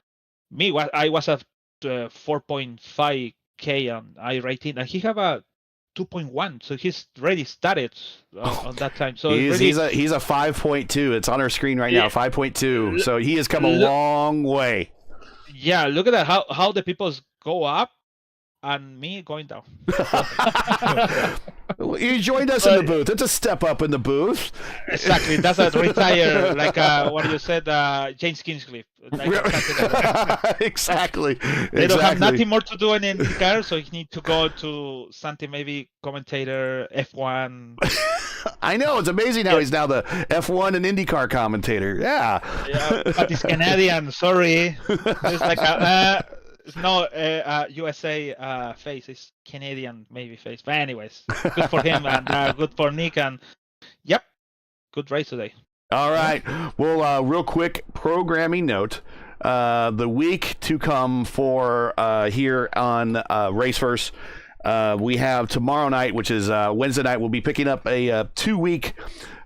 Speaker 3: I was at 4.5K on iRating, and he have a 2.1, so he's already started on that time. So
Speaker 1: he's a 5.2. It's on our screen right now, 5.2. So he has come a long way.
Speaker 3: Yeah, look at that. How the people go up and me going down.
Speaker 1: You joined us in the booth. It's a step up in the booth.
Speaker 3: Exactly. That's a retire, like what you said, James Kingscliff.
Speaker 1: Exactly.
Speaker 3: They don't have nothing more to do in IndyCar, so you need to go to something, maybe commentator, F1,
Speaker 1: I know, it's amazing how he's now the F1 and IndyCar commentator. Yeah,
Speaker 3: but he's Canadian. Sorry, it's like it's no USA face. It's Canadian maybe face. But anyways, good for him and good for Nick. And yep, good race today.
Speaker 1: All right. Well, real quick programming note. The week to come for here on RaceVerse, we have tomorrow night, which is Wednesday night, we'll be picking up a 2-week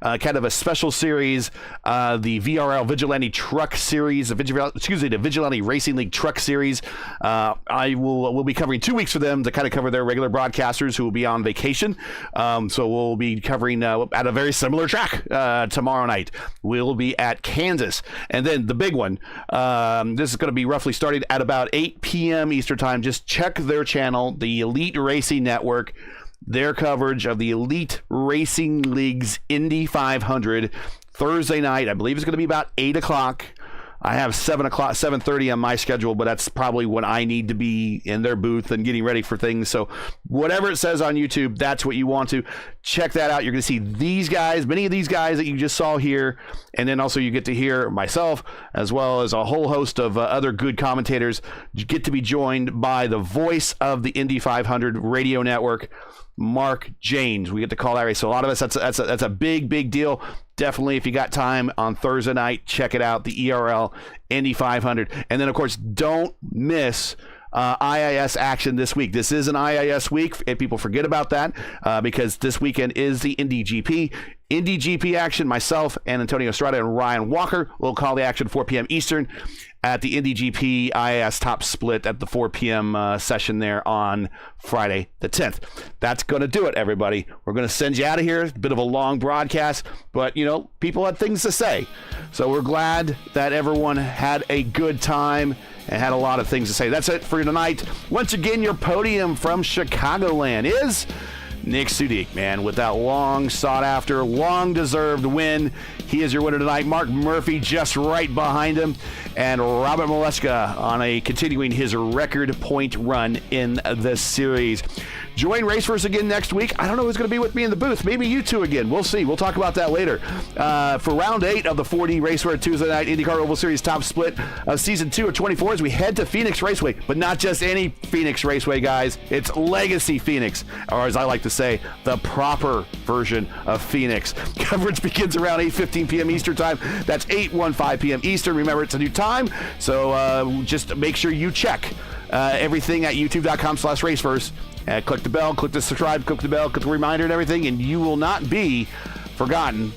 Speaker 1: kind of a special series, the VRL Vigilante Truck Series, the Vigilante Racing League Truck Series. We'll be covering 2 weeks for them to kind of cover their regular broadcasters who will be on vacation. So we'll be covering at a very similar track tomorrow night. We'll be at Kansas. And then the big one, this is going to be roughly starting at about 8 p.m. Eastern Time. Just check their channel, the Elite Racing Network. Their coverage of the Elite Racing League's Indy 500 Thursday night. I believe it's going to be about 8 o'clock. I have 7:30 on my schedule, but that's probably when I need to be in their booth and getting ready for things. So whatever it says on YouTube, that's what you want to check that out. You're going to see these guys, many of these guys that you just saw here, and then also you get to hear myself as well as a whole host of other good commentators. You get to be joined by the voice of the Indy 500 radio network, Mark James. We get to call that race. So a lot of us, that's a big deal. Definitely, if you got time on Thursday night, check it out, the ERL Indy 500. And then, of course, don't miss IIS action this week. This is an IIS week, if people forget about that, because this weekend is the Indy GP. Indy GP action, myself and Antonio Estrada and Ryan Walker will call the action 4 p.m. Eastern at the Indy GP IIS Top Split at the 4 p.m. Session there on Friday the 10th. That's going to do it, everybody. We're going to send you out of here. A bit of a long broadcast, but, people had things to say. So we're glad that everyone had a good time and had a lot of things to say. That's it for tonight. Once again, your podium from Chicagoland is Nick Sudik, man, with that long sought-after, long-deserved win. He is your winner tonight. Mark Murphy just right behind him. And Robert Moleshka on continuing his record point run in the series. Join RaceVerse again next week. I don't know who's going to be with me in the booth. Maybe you two again. We'll see. We'll talk about that later. For round 8 of the 4D RACEWEAR Tuesday night IndyCar Oval Series Top Split of Season 2 of 24 as we head to Phoenix Raceway. But not just any Phoenix Raceway, guys. It's Legacy Phoenix, or as I like to say, the proper version of Phoenix. Coverage begins around 8:15 p.m. Eastern Time. That's 8:15 p.m. Eastern. Remember, it's a new time, so just make sure you check everything at youtube.com/raceverse. Click the bell, click the subscribe, click the bell, click the reminder and everything, and you will not be forgotten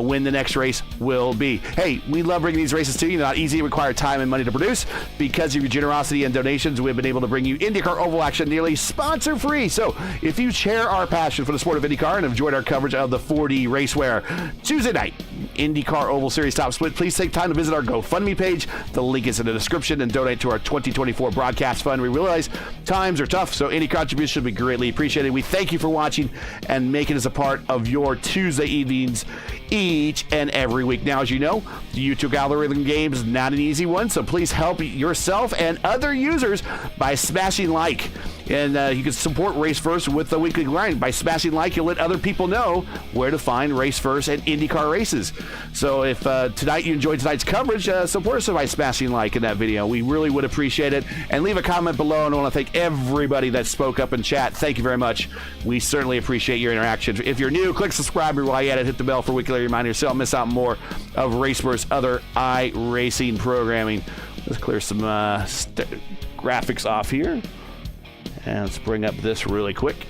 Speaker 1: when the next race will be. Hey, we love bringing these races to you. They're not easy, require time and money to produce. Because of your generosity and donations, we've been able to bring you IndyCar Oval action nearly sponsor-free. So if you share our passion for the sport of IndyCar and have enjoyed our coverage of the 4D RACEWEAR Tuesday night IndyCar Oval Series Top Split, please take time to visit our GoFundMe page. The link is in the description, and donate to our 2024 broadcast fund. We realize times are tough, so any contribution should be greatly appreciated. We thank you for watching and making us a part of your Tuesday evenings each and every week. Now, as you know, the YouTube algorithm game is not an easy one, so please help yourself and other users by smashing like. And you can support RaceVerse with the weekly grind. By smashing like, you'll let other people know where to find RaceVerse and IndyCar races. So if tonight you enjoyed tonight's coverage, support us by smashing like in that video. We really would appreciate it. And leave a comment below. And I want to thank everybody that spoke up in chat. Thank you very much. We certainly appreciate your interaction. If you're new, click subscribe while you're at it. Hit the bell for weekly reminders so you don't miss out more of RaceVerse other iRacing programming. Let's clear some graphics off here. And let's bring up this really quick.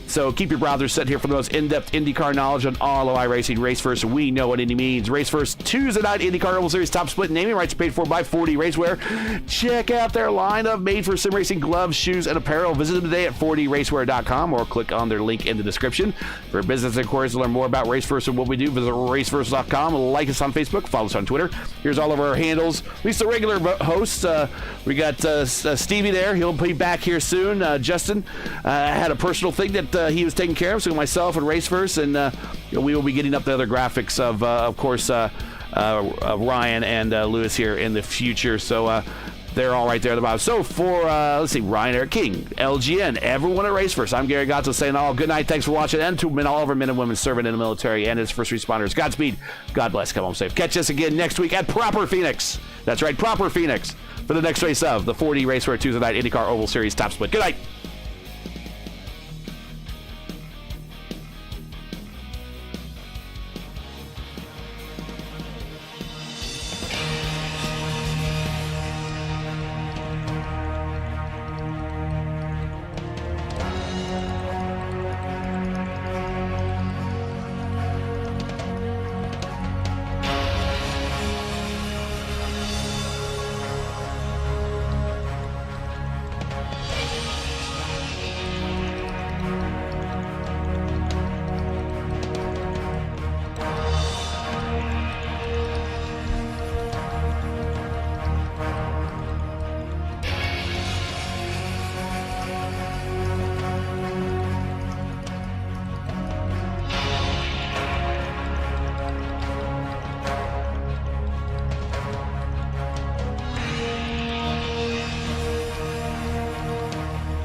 Speaker 1: So keep your browsers set here for the most in-depth IndyCar knowledge on all of iRacing. RaceVerse, we know what Indy means. RaceVerse Tuesday night IndyCar Oval Series Top Split naming rights paid for by 4D RACEWEAR. Check out their line of made-for-sim racing gloves, shoes, and apparel. Visit them today at 4dracewear.com or click on their link in the description. For business inquiries to learn more about RaceVerse and what we do, visit raceverse.com. Like us on Facebook, follow us on Twitter. Here's all of our handles. At least the regular hosts. We got Stevie there. He'll be back here soon. Justin had a personal thing that he was taking care of, so myself and RaceVerse, and we will be getting up the other graphics of course, Ryan and Lewis here in the future. So They're all right there at the bottom. So for, let's see, Ryan Eric King, LGN, everyone at Race First, I'm Gary Gotzo saying all good night. Thanks for watching. And to all of our men and women serving in the military and as first responders, Godspeed. God bless. Come home safe. Catch us again next week at Proper Phoenix. That's right, Proper Phoenix for the next race of the 4D RACEWEAR Tuesday Night IndyCar Oval Series Top Split. Good night.